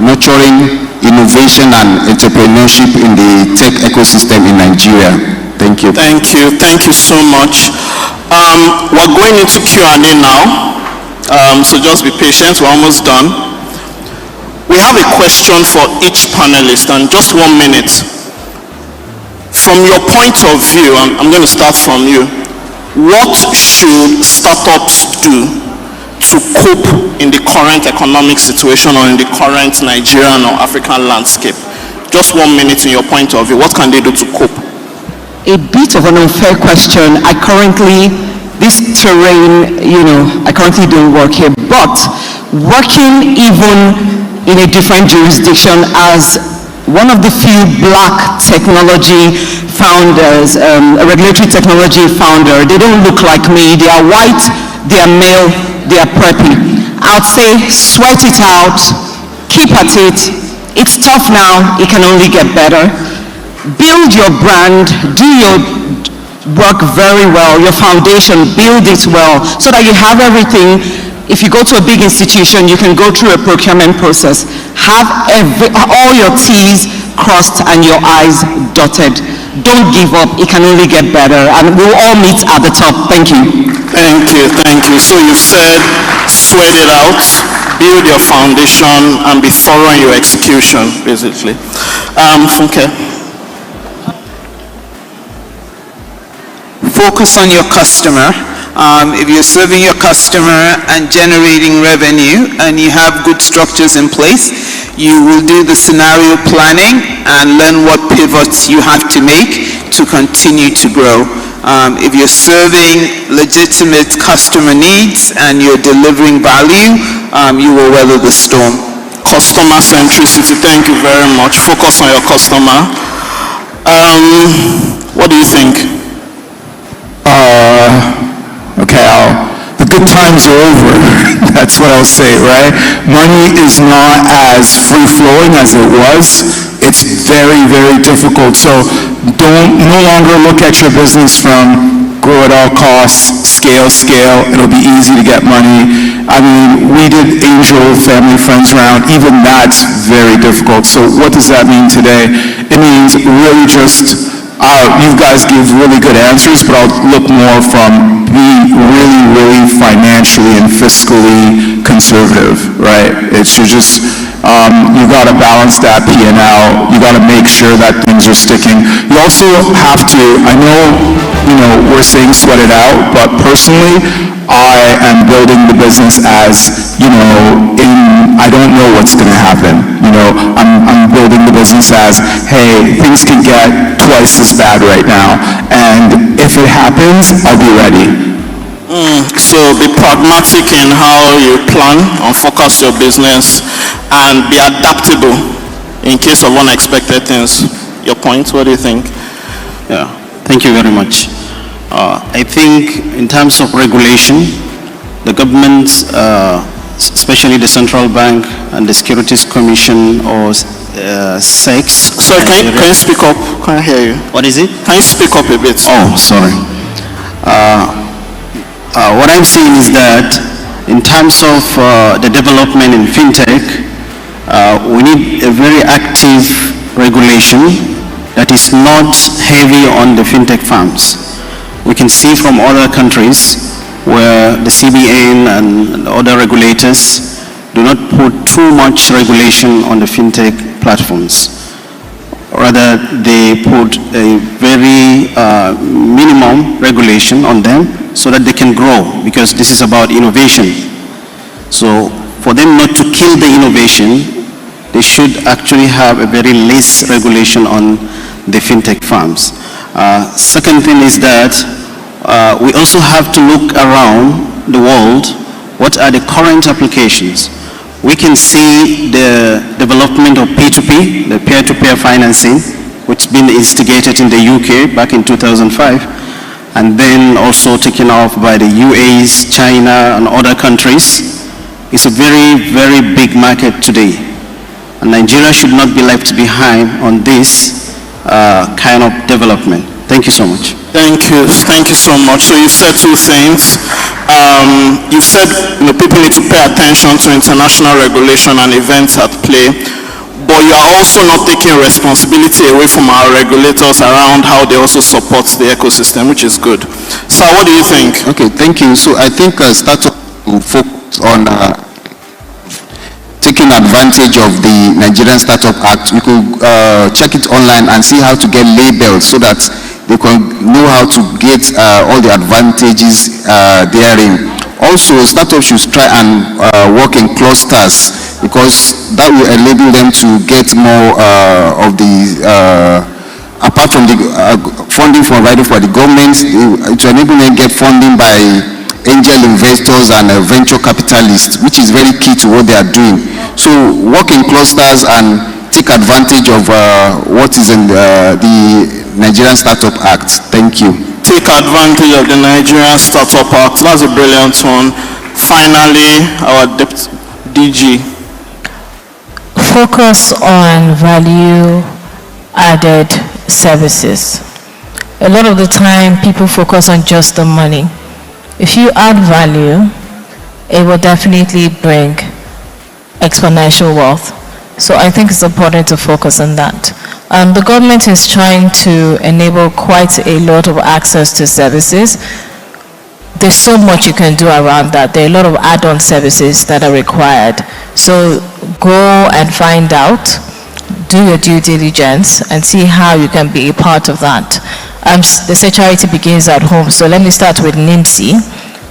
B: nurturing innovation and entrepreneurship in the tech ecosystem in Nigeria. Thank you.
A: Thank you. Thank you so much. We're going into Q&A now, so just be patient. We're almost done. We have a question for each panelist, and just 1 minute. From your point of view, I'm going to start from you. What should startups do to cope in the current economic situation or in the current Nigerian or African landscape? Just 1 minute in your point of view. What can they do to cope?
G: A bit of an unfair question. This terrain, I currently don't work here, but working even in a different jurisdiction as one of the few black technology founders, a regulatory technology founder. They don't look like me. They are white, they are male, they are preppy. I'd say sweat it out, keep at it. It's tough now, it can only get better. Build your brand, do your work very well, your foundation, build it well, so that you have everything. If you go to a big institution, you can go through a procurement process. Have all your T's crossed and your I's dotted. Don't give up, it can only get better, and we'll all meet at the top. Thank you.
A: Thank you, thank you. So you said, sweat it out, build your foundation, and be thorough in your execution, basically. Funke.
D: Focus on your customer. If you're serving your customer and generating revenue and you have good structures in place, you will do the scenario planning and learn what pivots you have to make to continue to grow. If you're serving legitimate customer needs and you're delivering value, you will weather the storm.
A: Customer centricity, thank you very much. Focus on your customer. What do you think?
E: Okay, the good times are over. That's what I'll say, right? Money is not as free-flowing as it was. It's very, very difficult. So no longer look at your business from grow at all costs, scale. It'll be easy to get money. I mean, we did angel family friends round. Even that's very difficult. So what does that mean today? It means really just you guys give really good answers, but I'll look more from being really, really financially and fiscally conservative, right? It's you got to balance that P&L. You got to make sure that things are sticking. You also have to, I know, we're saying sweat it out, but personally, I am building the business as, I don't know what's going to happen. I'm building the business as, hey, things can get twice as bad right now, and if it happens, I'll be ready.
A: So be pragmatic in how you plan and focus your business, and be adaptable in case of unexpected things. Your point, what do you think?
F: Yeah, thank you very much. I think in terms of regulation, the government, especially the central bank and the Securities Commission or SEC.
A: Sorry, can you speak up? Can't hear you.
F: What is it?
A: Can you speak up a bit?
F: Oh, sorry. What I'm saying is that in terms of the development in fintech, we need a very active regulation that is not heavy on the fintech firms. We can see from other countries where the CBN and other regulators do not put too much regulation on the fintech platforms. Rather, they put a very minimum regulation on them so that they can grow, because this is about innovation. So for them not to kill the innovation, they should actually have a very less regulation on the fintech firms. Second thing is that we also have to look around the world. What are the current applications? We can see the development of P2P, the peer-to-peer financing, which has been instigated in the UK back in 2005, and then also taken off by the UAE, China, and other countries. It's a very, very big market today. And Nigeria should not be left behind on this kind of development. Thank you so much.
A: Thank you so much. So you said two things. You said people need to pay attention to international regulation and events at play, but you are also not taking responsibility away from our regulators around how they also support the ecosystem, which is good. So what do you think?
B: Okay, thank you. So I think startup will focus on taking advantage of the Nigerian Startup Act. You could check it online and see how to get labels so that they can know how to get all the advantages therein. Also, startups should try and work in clusters, because that will enable them to get more of the, apart from the funding provided for the government, to enable them get funding by angel investors and venture capitalists, which is very key to what they are doing. So work in clusters and take advantage of what is in the Nigerian Startup Act. Thank you.
A: Take advantage of the Nigerian Startup Act. That's a brilliant one. Finally, our DG.
C: Focus on value-added services. A lot of the time, people focus on just the money. If you add value, it will definitely bring exponential wealth. So I think it's important to focus on that. The government is trying to enable quite a lot of access to services. There's so much you can do around that. There are a lot of add-on services that are required. So go and find out, do your due diligence, and see how you can be a part of that. They say charity begins at home, so let me start with NIMSI.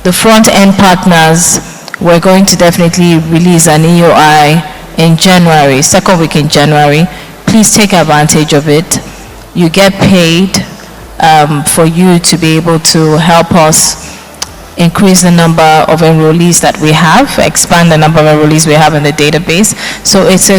C: The front-end partners, we're going to definitely release an EOI in January, second week in January. Please take advantage of it. You get paid for you to be able to help us increase the number of enrollees that we have, expand the number of enrollees we have in the database. So it's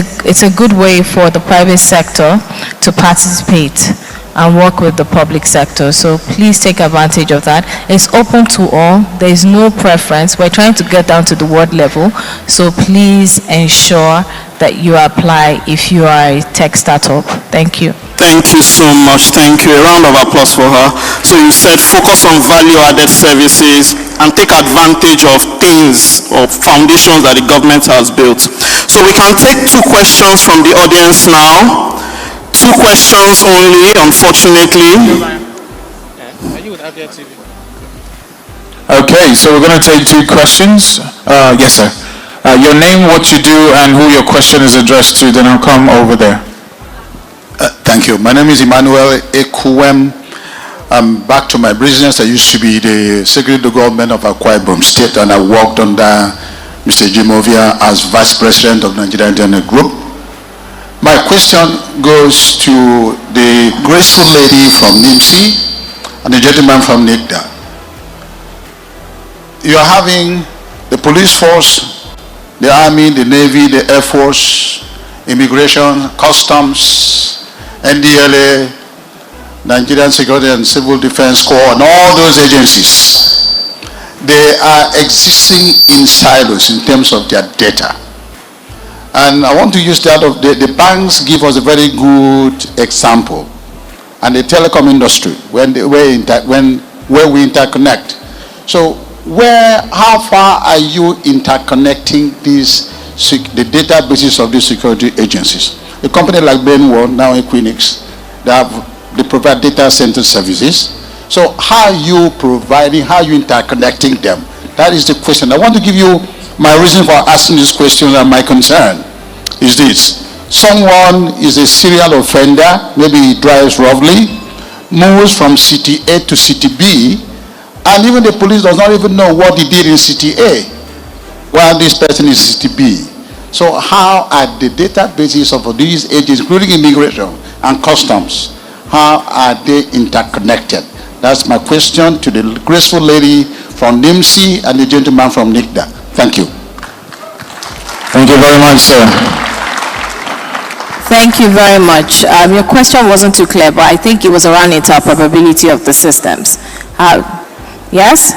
C: a good way for the private sector to participate and work with the public sector. So please take advantage of that. It's open to all. There is no preference. We're trying to get down to the ward level. So please ensure that you apply if you are a tech startup. Thank you.
A: Thank you so much. Thank you. A round of applause for her. So you said focus on value-added services and take advantage of things or foundations that the government has built. So we can take two questions from the audience now. Two questions only, unfortunately.
E: Okay, so we're going to take two questions. Yes, sir. Your name, what you do, and who your question is addressed to, then I'll come over there.
H: Thank you. My name is Emmanuel Ekuwem. I'm back to my business. I used to be the Secretary of the Government of Akwa Ibom State, and I worked under Mr. Jimovia as Vice President of Nigeria Internet Group. My question goes to the graceful lady from NIMSI and the gentleman from NICDA. You are having the police force, the army, the navy, the air force, immigration, customs, NDLA, Nigerian Security and Civil Defense Corps, and all those agencies. they are existing in silos in terms of their data. And I want to use that of the banks give us a very good example, and the telecom industry where we interconnect. So how far are you interconnecting the databases of these security agencies? A company like Bainwall, now Equinix, they provide data center services. So how are you providing, how are you interconnecting them? That is the question. I want to give you my reason for asking this question, and my concern is this. Someone is a serial offender, maybe he drives roughly, moves from city A to city B, and even the police does not even know what he did in city A, while this person is city B. So how are the databases of these agents, including immigration and customs, how are they interconnected? That's my question to the graceful lady from NIMSI and the gentleman from NICDA. Thank you.
E: Thank you very much, sir.
I: Thank you very much. Your question wasn't too clear, but I think it was around interoperability of the systems. Yes?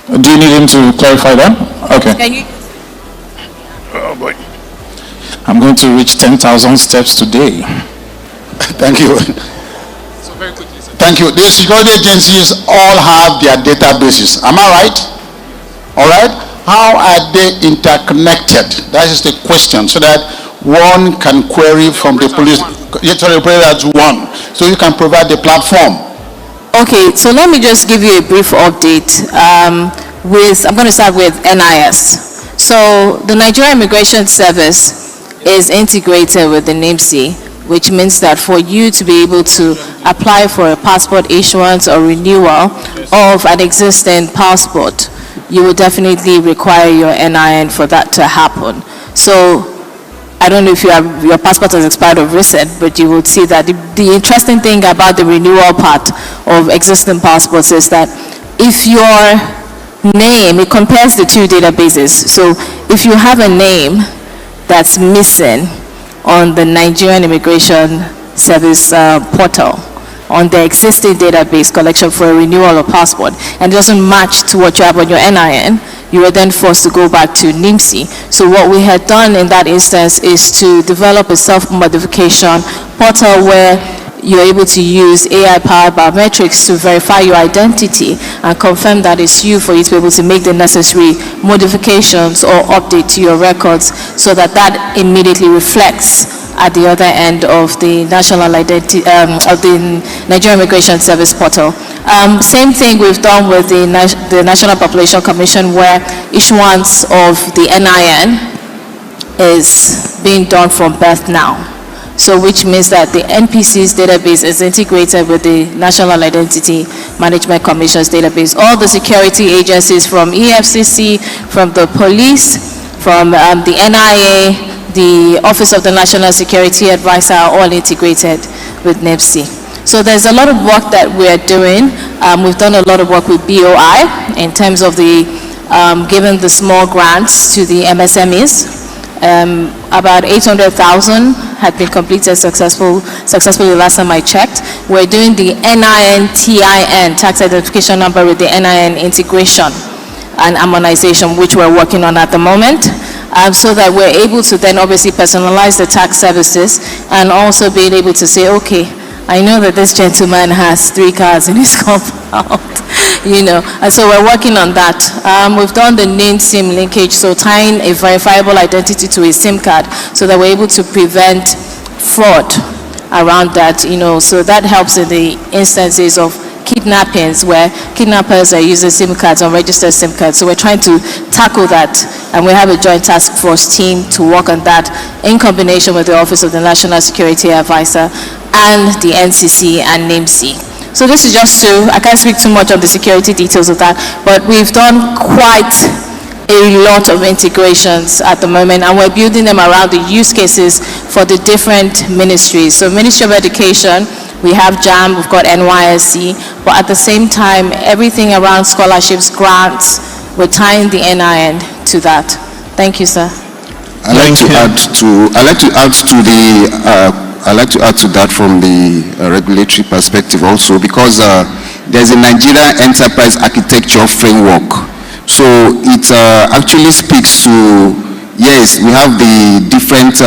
E: Do you need him to clarify that? Okay.
I: Can you?
E: Oh boy. I'm going to reach 10,000 steps today.
H: Thank you.
E: So very quickly, sir.
H: Thank you. The security agencies all have their databases. Am I right? All right? How are they interconnected? That is the question, so that one can query from the police. Sorry, that's one. So you can provide the platform.
I: Okay, so let me just give you a brief update. I'm going to start with NIS. So the Nigerian Immigration Service is integrated with the NIMSI, which means that for you to be able to apply for a passport issuance or renewal of an existing passport, you will definitely require your NIN for that to happen. So I don't know if your passport has expired of recent, but you will see that the interesting thing about the renewal part of existing passports is that if your name, it compares the two databases. So if you have a name that's missing on the Nigerian Immigration Service portal, on the existing database collection for a renewal of passport, and it doesn't match to what you have on your NIN, you are then forced to go back to NIMSI. So what we had done in that instance is to develop a self-modification portal where you're able to use AI-powered biometrics to verify your identity and confirm that it's you, for you to be able to make the necessary modifications or update to your records, so that immediately reflects at the other end of the national identity of the Nigerian Immigration Service portal. Same thing we've done with the National Population Commission, where issuance of the NIN is being done from birth now. So which means that the NPC's database is integrated with the National Identity Management Commission's database. All the security agencies from EFCC, from the police, from the NIA, the Office of the National Security Advisor are all integrated with NIMSI. So there's a lot of work that we're doing. We've done a lot of work with BOI in terms of giving the small grants to the MSMEs. About 800,000 had been completed successfully last time I checked. We're doing the NIN-TIN, tax identification number, with the NIN integration and harmonization, which we're working on at the moment, so that we're able to then obviously personalize the tax services, and also being able to say, okay, I know that this gentleman has 3 cars in his compound, and so we're working on that. We've done the NIN-SIM linkage, so tying a verifiable identity to a SIM card, so that we're able to prevent fraud around that, so that helps in the instances of kidnappings, where kidnappers are using SIM cards, unregistered SIM cards. So we're trying to tackle that, and we have a joint task force team to work on that in combination with the Office of the National Security Advisor and the NCC and NIMSI. So this is just I can't speak too much of the security details of that, but we've done quite a lot of integrations at the moment, and we're building them around the use cases for the different ministries. So Ministry of Education, we have JAM, we've got NYSC, but at the same time, everything around scholarships, grants, we're tying the NIN to that. Thank you, sir.
B: I'd like to add to the I'd like to add to that from the regulatory perspective also, because there's a Nigeria Enterprise Architecture Framework. So it actually speaks to, yes, we have the different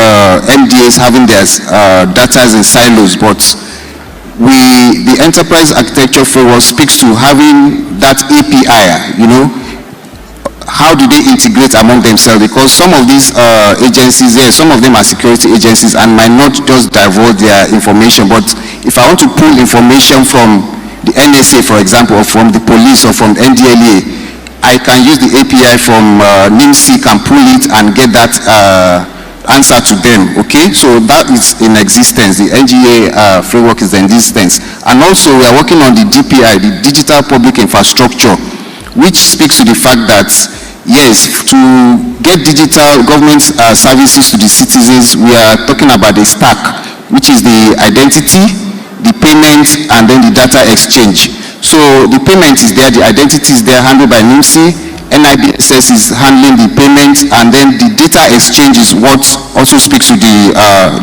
B: MDAs having their data in silos, but the Enterprise Architecture Framework speaks to having that API, you know, how do they integrate among themselves? Because some of these agencies, yes, some of them are security agencies and might not just divulge their information. But if I want to pull information from the NSA, for example, or from the police or from NDLA, I can use the API from NIMC, can pull it and get that answer to them, okay? So that is in existence. The NGA framework is in existence. And also we are working on the DPI, the Digital Public Infrastructure, which speaks to the fact that yes, to get digital government services to the citizens, we are talking about the stack, which is the identity, the payment, and then the data exchange. So the payment is there, the identity is there, handled by NIMC, NIBSS is handling the payment, and then the data exchange is what also speaks to the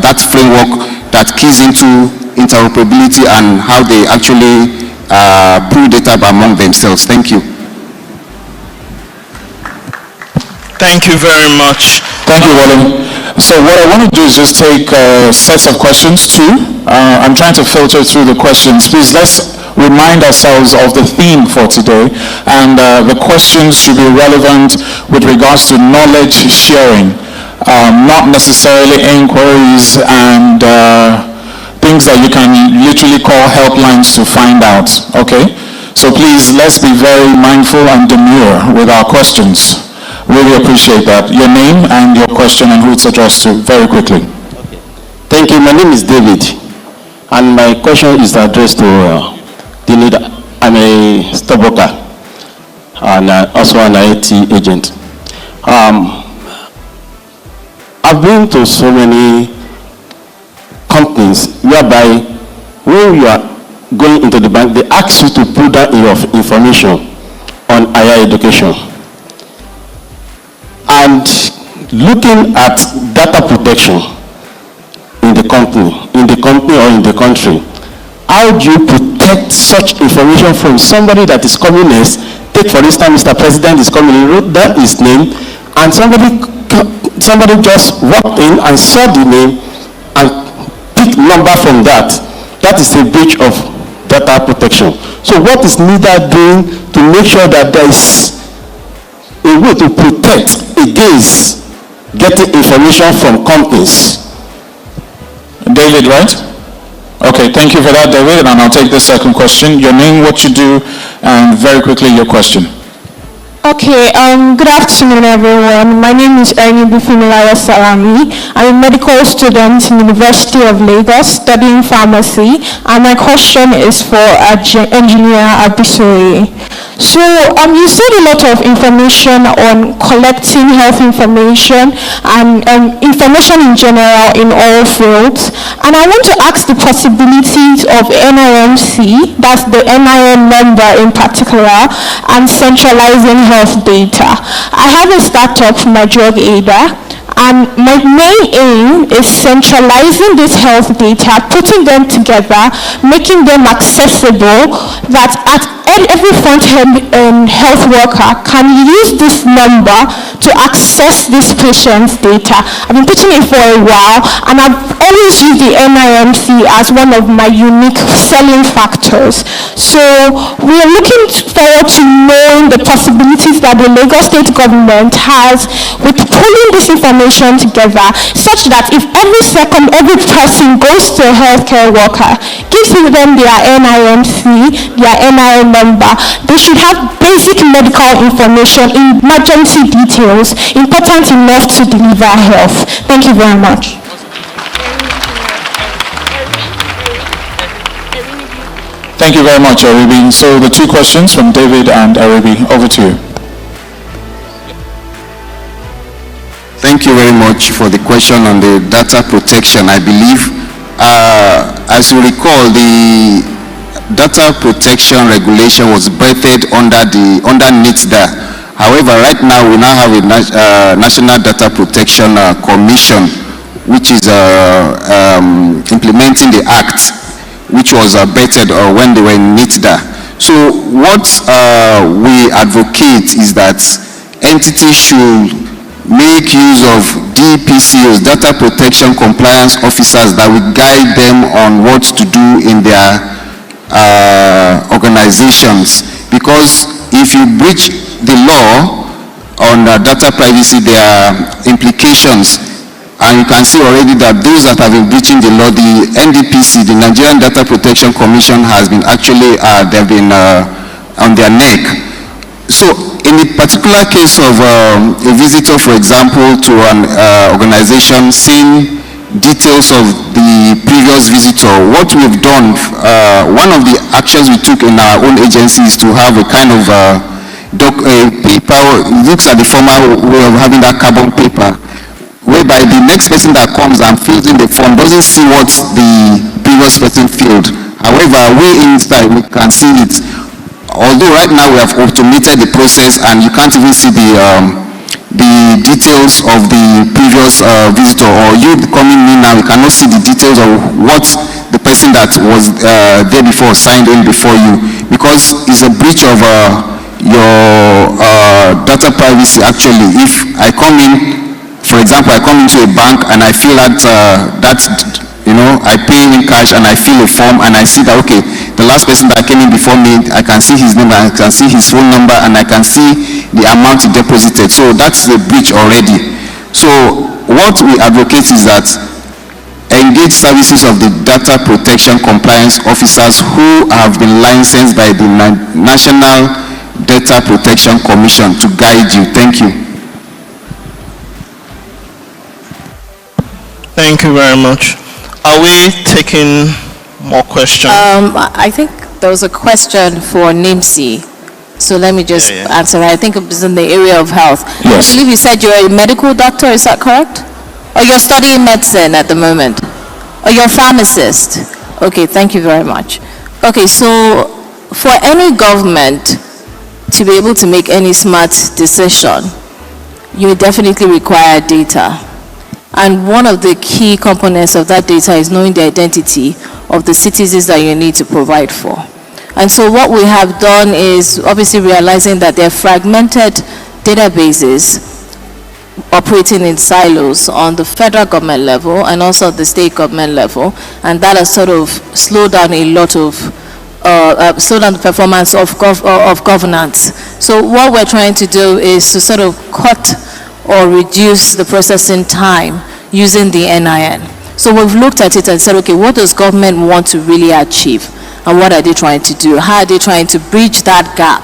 B: that framework that keys into interoperability and how they actually pool data among themselves. Thank you.
A: Thank you very much.
E: Thank you, Wale. So what I want to do is just take sets of questions too. I'm trying to filter through the questions. Please, let's remind ourselves of the theme for today. And the questions should be relevant with regards to knowledge sharing, not necessarily inquiries and things that you can literally call helplines to find out, okay? So please, let's be very mindful and demure with our questions. Really appreciate that. Your name and your question and who it's addressed to, very quickly.
F: Okay. Thank you. My name is David, and my question is addressed to the leader. I'm a stockbroker and also an IT agent. I've been to so many companies whereby when you are going into the bank, they ask you to put down your information on higher education. And looking at data protection in the company or in the country, how do you protect such information from somebody that is coming next? Take for instance, Mr. President is coming, he wrote down his name, and somebody just walked in and saw the name and picked number from that. That is a breach of data protection. So what is NIDA doing to make sure that there is a way to protect against getting information from companies?
E: David, right? Okay, thank you for that, David, and I'll take the second question. Your name, what you do, and very quickly your question.
J: Okay, good afternoon everyone. My name is Ernie Bufimilaya Salami. I'm a medical student in the University of Lagos studying pharmacy, and my question is for Engineer Abisuri. So you said a lot of information on collecting health information and information in general in all fields, and I want to ask the possibilities of NIMC, that's the NIN number in particular, and centralizing health data. I have a startup, my drug aider, and my main aim is centralizing this health data, putting them together, making them accessible, that at every front-end health worker can use this number to access this patient's data. I've been putting it for a while, and I've always used the NIMC as one of my unique selling factors. So we are looking forward to knowing the possibilities that the Lagos state government has with pulling this information together, such that if every person goes to a healthcare worker, gives them their NIMC, their NIN number, they should have basic medical information, emergency details, important enough to deliver health. Thank you very much.
E: Thank you very much, Aribi. So the two questions from David and Aribi, over to you.
B: Thank you very much for the question on the data protection. I believe, as you recall, the data protection regulation was birthed under NITDA. However, right now we now have a National Data Protection Commission, which is implementing the act, which was bettered when they were in NITDA. So what we advocate is that entities should make use of DPCOs, data protection compliance officers, that will guide them on what to do in their organizations. Because if you breach the law on data privacy, there are implications. And you can see already that those that have been breaching the law, the NDPC, the Nigerian Data Protection Commission, has been actually, they've been on their neck. So in the particular case of a visitor, for example, to an organization, seeing details of the previous visitor, what we've done, one of the actions we took in our own agency is to have a kind of paper, looks at the former way of having that carbon paper, whereby the next person that comes and fills in the form doesn't see what the previous person filled. However, we inside, we can see it. Although right now we have automated the process and you can't even see the details of the previous visitor, or you coming in now, you cannot see the details of what the person that was there before signed in before you, because it's a breach of your data privacy. Actually, if I come in, for example, I come into a bank and I feel that I pay in cash and I fill a form and I see that, okay, the last person that came in before me, I can see his name, I can see his phone number, and I can see the amount he deposited. So that's the breach already. So what we advocate is that engage services of the data protection compliance officers who have been licensed by the National Data Protection Commission to guide you. Thank you.
A: Thank you very much. Are we taking more questions?
I: I think there was a question for NIMC. So let me just answer that. I think it was in the area of health.
E: Yes.
I: I believe you said you're a medical doctor, is that correct? Or you're studying medicine at the moment? Or you're a pharmacist? Okay, thank you very much. Okay, so for any government to be able to make any smart decision, you definitely require data. And one of the key components of that data is knowing the identity of the citizens that you need to provide for. And so what we have done is obviously realizing that there are fragmented databases operating in silos on the federal government level and also the state government level, and that has sort of slowed down a lot of slow down the performance of governance. So what we're trying to do is to sort of cut or reduce the processing time using the NIN. So we've looked at it and said, okay, what does government want to really achieve? And what are they trying to do? How are they trying to bridge that gap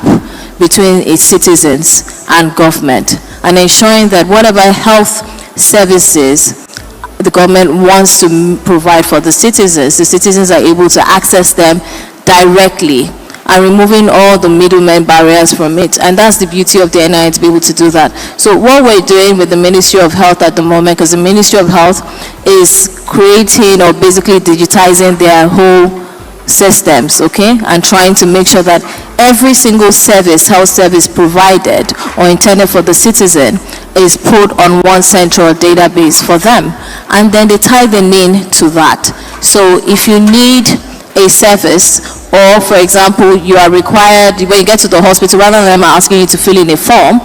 I: between its citizens and government, and ensuring that whatever health services the government wants to provide for the citizens are able to access them directly, and removing all the middlemen barriers from it. And that's the beauty of the NIN, to be able to do that. So what we're doing with the Ministry of Health at the moment, because the Ministry of Health is creating or basically digitizing their whole systems, okay, and trying to make sure that every single service, health service provided or intended for the citizen is put on one central database for them. And then they tie the NIN to that. So if you need a service, or for example, you are required, when you get to the hospital, rather than them asking you to fill in a form,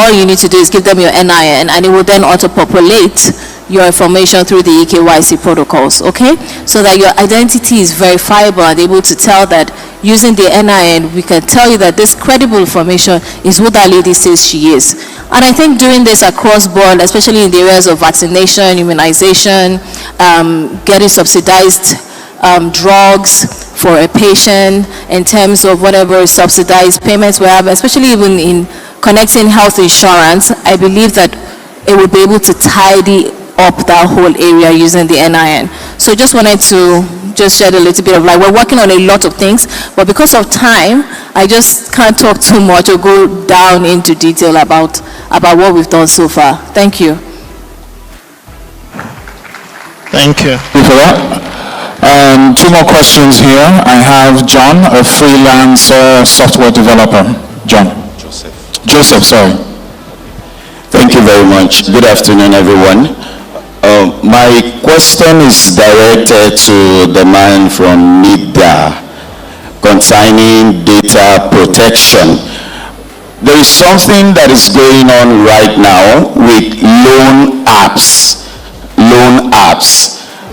I: all you need to do is give them your NIN, and it will then auto-populate your information through the EKYC protocols, okay? So that your identity is verifiable and able to tell that using the NIN, we can tell you that this credible information is who that lady says she is. And I think doing this across board, especially in the areas of vaccination, immunization, getting subsidized drugs for a patient, in terms of whatever subsidized payments we have, especially even in connecting health insurance, I believe that it would be able to tidy up that whole area using the NIN. So just wanted to just shed a little bit of light. We're working on a lot of things, but because of time, I just can't talk too much or go down into detail about what we've done so far. Thank you.
A: Thank you.
E: Thank you for that. Two more questions here. I have John, a freelance software developer. John. Joseph, sorry.
K: Thank you very much. Good afternoon, everyone. My question is directed to the man from media concerning data protection. There is something that is going on right now with loan apps.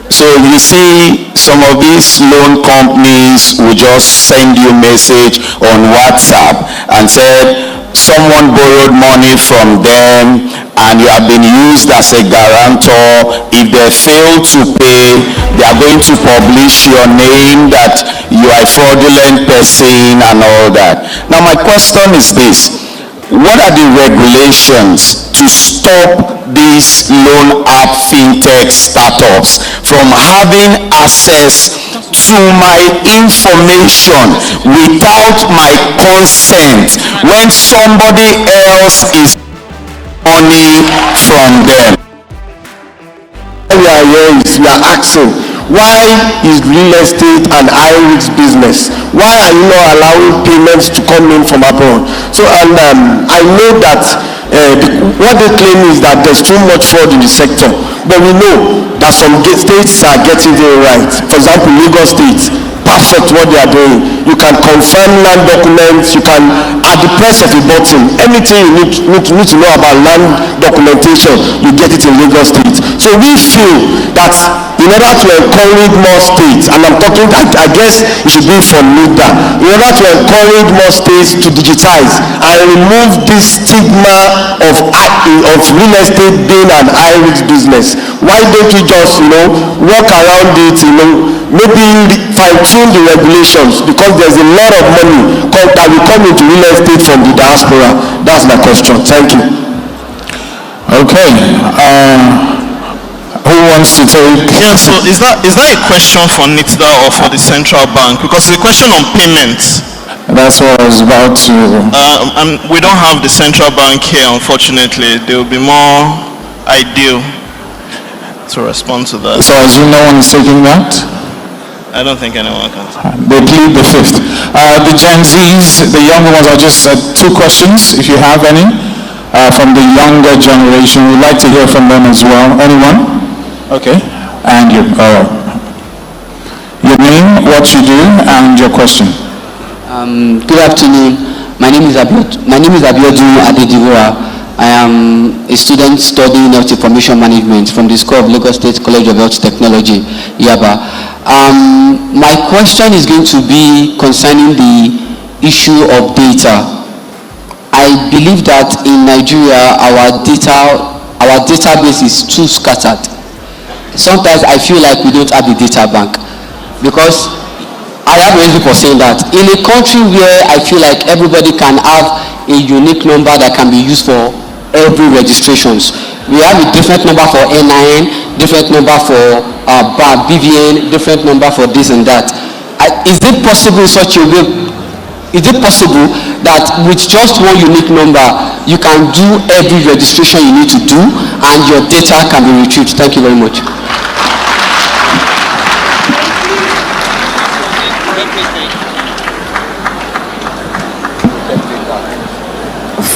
K: So you see some of these loan companies will just send you a message on WhatsApp and said someone borrowed money from them and you have been used as a guarantor. If they fail to pay, they are going to publish your name that you are a fraudulent person and all that. Now my question is this: what are the regulations to stop these loan app fintech startups from having access to my information without my consent when somebody else is money from them?
L: We are here is we are asking, why is real estate an high-risk business? Why are you not allowing payments to come in from abroad? So, and I know that what they claim is that there's too much fraud in the sector, but we know that some states are getting it right. For example, Lagos State, perfect what they are doing. You can confirm land documents, you can, at the press of a button, anything you need to know about land documentation, you get it in Lagos State. So we feel that in order to encourage more states, and I'm talking, I guess it should be from NIDA, in order to encourage more states to digitize and remove this stigma of real estate being an high-risk business, why don't we just, work around it, maybe fine-tune the regulations, because there's a lot of money that will come into real estate from the diaspora. That's my question. Thank you.
E: Okay. Who wants to take?
A: Yeah, so is that a question for NITDA or for the central bank? Because the question on payments.
E: That's what I was about to.
A: We don't have the central bank here, unfortunately. They will be more ideal to respond to that.
E: So I assume no one is taking that?
A: I don't think anyone can.
E: They plead the fifth. The Gen Zs, the younger ones, I just said two questions, if you have any, from the younger generation. We'd like to hear from them as well. Anyone? Okay. And your name, what you do, and your question.
M: Good afternoon. My name is Abiodun Adediwura. I am a student studying health information management from the School of Lagos State College of Health Technology, Yaba. My question is going to be concerning the issue of data. I believe that in Nigeria, our database is too scattered. Sometimes I feel like we don't have the data bank, because I have a reason for saying that. In a country where I feel like everybody can have a unique number that can be used for every registrations. We have a different number for NIN, different number for BVN, different number for this and that. Is it possible that with just one unique number, you can do every registration you need to do and your data can be retrieved? Thank you very much.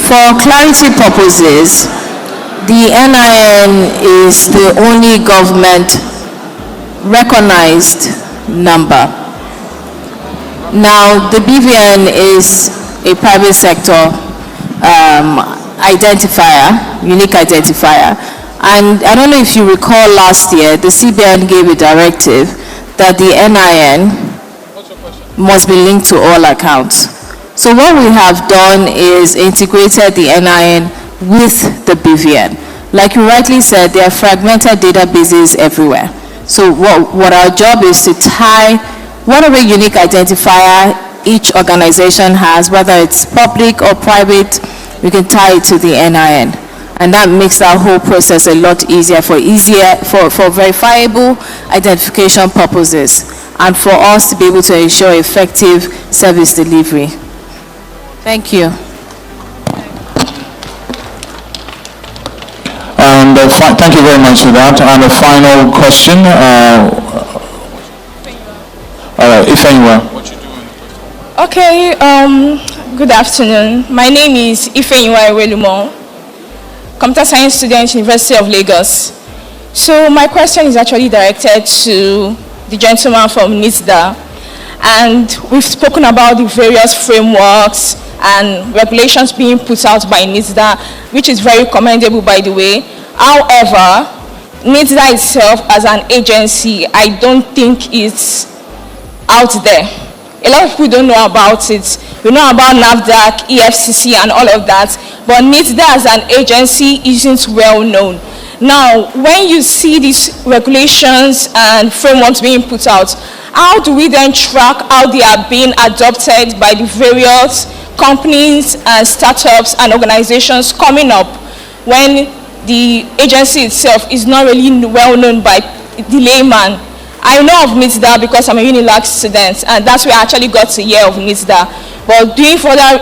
I: For clarity purposes, the NIN is the only government recognized number. Now, the BVN is a private sector identifier, unique identifier. And I don't know if you recall last year, the CBN gave a directive that the NIN must be linked to all accounts. So what we have done is integrated the NIN with the BVN. Like you rightly said, there are fragmented databases everywhere. So what our job is to tie whatever unique identifier each organization has, whether it's public or private, we can tie it to the NIN. And that makes our whole process a lot easier for verifiable identification purposes and for us to be able to ensure effective service delivery. Thank you.
E: And thank you very much for that. And a final question. If anywhere.
J: Okay, good afternoon. My name is Ifeyiwa Ewelumo, computer science student, University of Lagos. So my question is actually directed to the gentleman from NISDA. And we've spoken about the various frameworks and regulations being put out by NISDA, which is very commendable, by the way. However, NISDA itself as an agency, I don't think it's out there. A lot of people don't know about it. We know about NAFDAC, EFCC, and all of that, but NISDA as an agency isn't well known. Now, when you see these regulations and frameworks being put out, how do we then track how they are being adopted by the various companies and startups and organizations coming up when the agency itself is not really well known by the layman? I know of NISDA because I'm a UNILAG student, and that's where I actually got to hear of NISDA. But doing further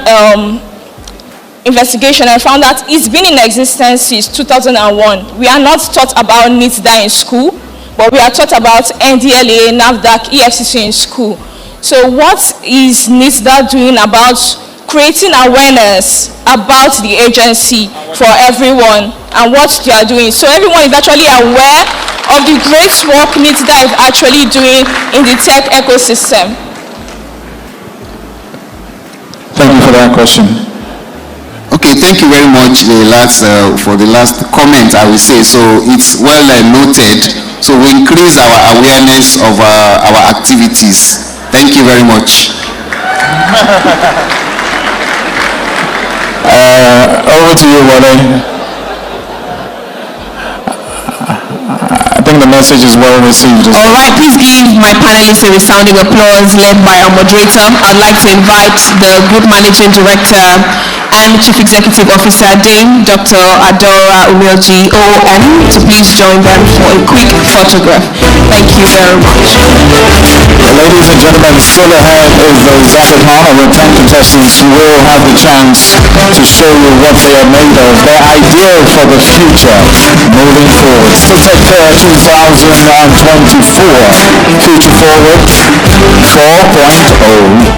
J: investigation, I found that it's been in existence since 2001. We are not taught about NISDA in school, but we are taught about NDLA, NAFDAC, EFCC in school. So what is NISDA doing about creating awareness about the agency for everyone and what they are doing, so everyone is actually aware of the great work NISDA is actually doing in the tech ecosystem?
E: Thank you for that question.
B: Okay, thank you very much for the last comment, I will say. So it's well noted. So we increase our awareness of our activities. Thank you very much.
E: Over to you, Wale. I think the message is well received.
N: All right, please give my panelists a resounding applause led by our moderator. I'd like to invite the Group Managing Director and Chief Executive Officer, Dame Dr. Adora Umilji, OON, to please join them for a quick photograph. Thank you very much.
E: Ladies and gentlemen, still ahead is the hackathon, and with 10 contestants who will have the chance to show you what they are made of, their idea for the future moving forward. So Tech Fair 2024, Future Forward 4.0.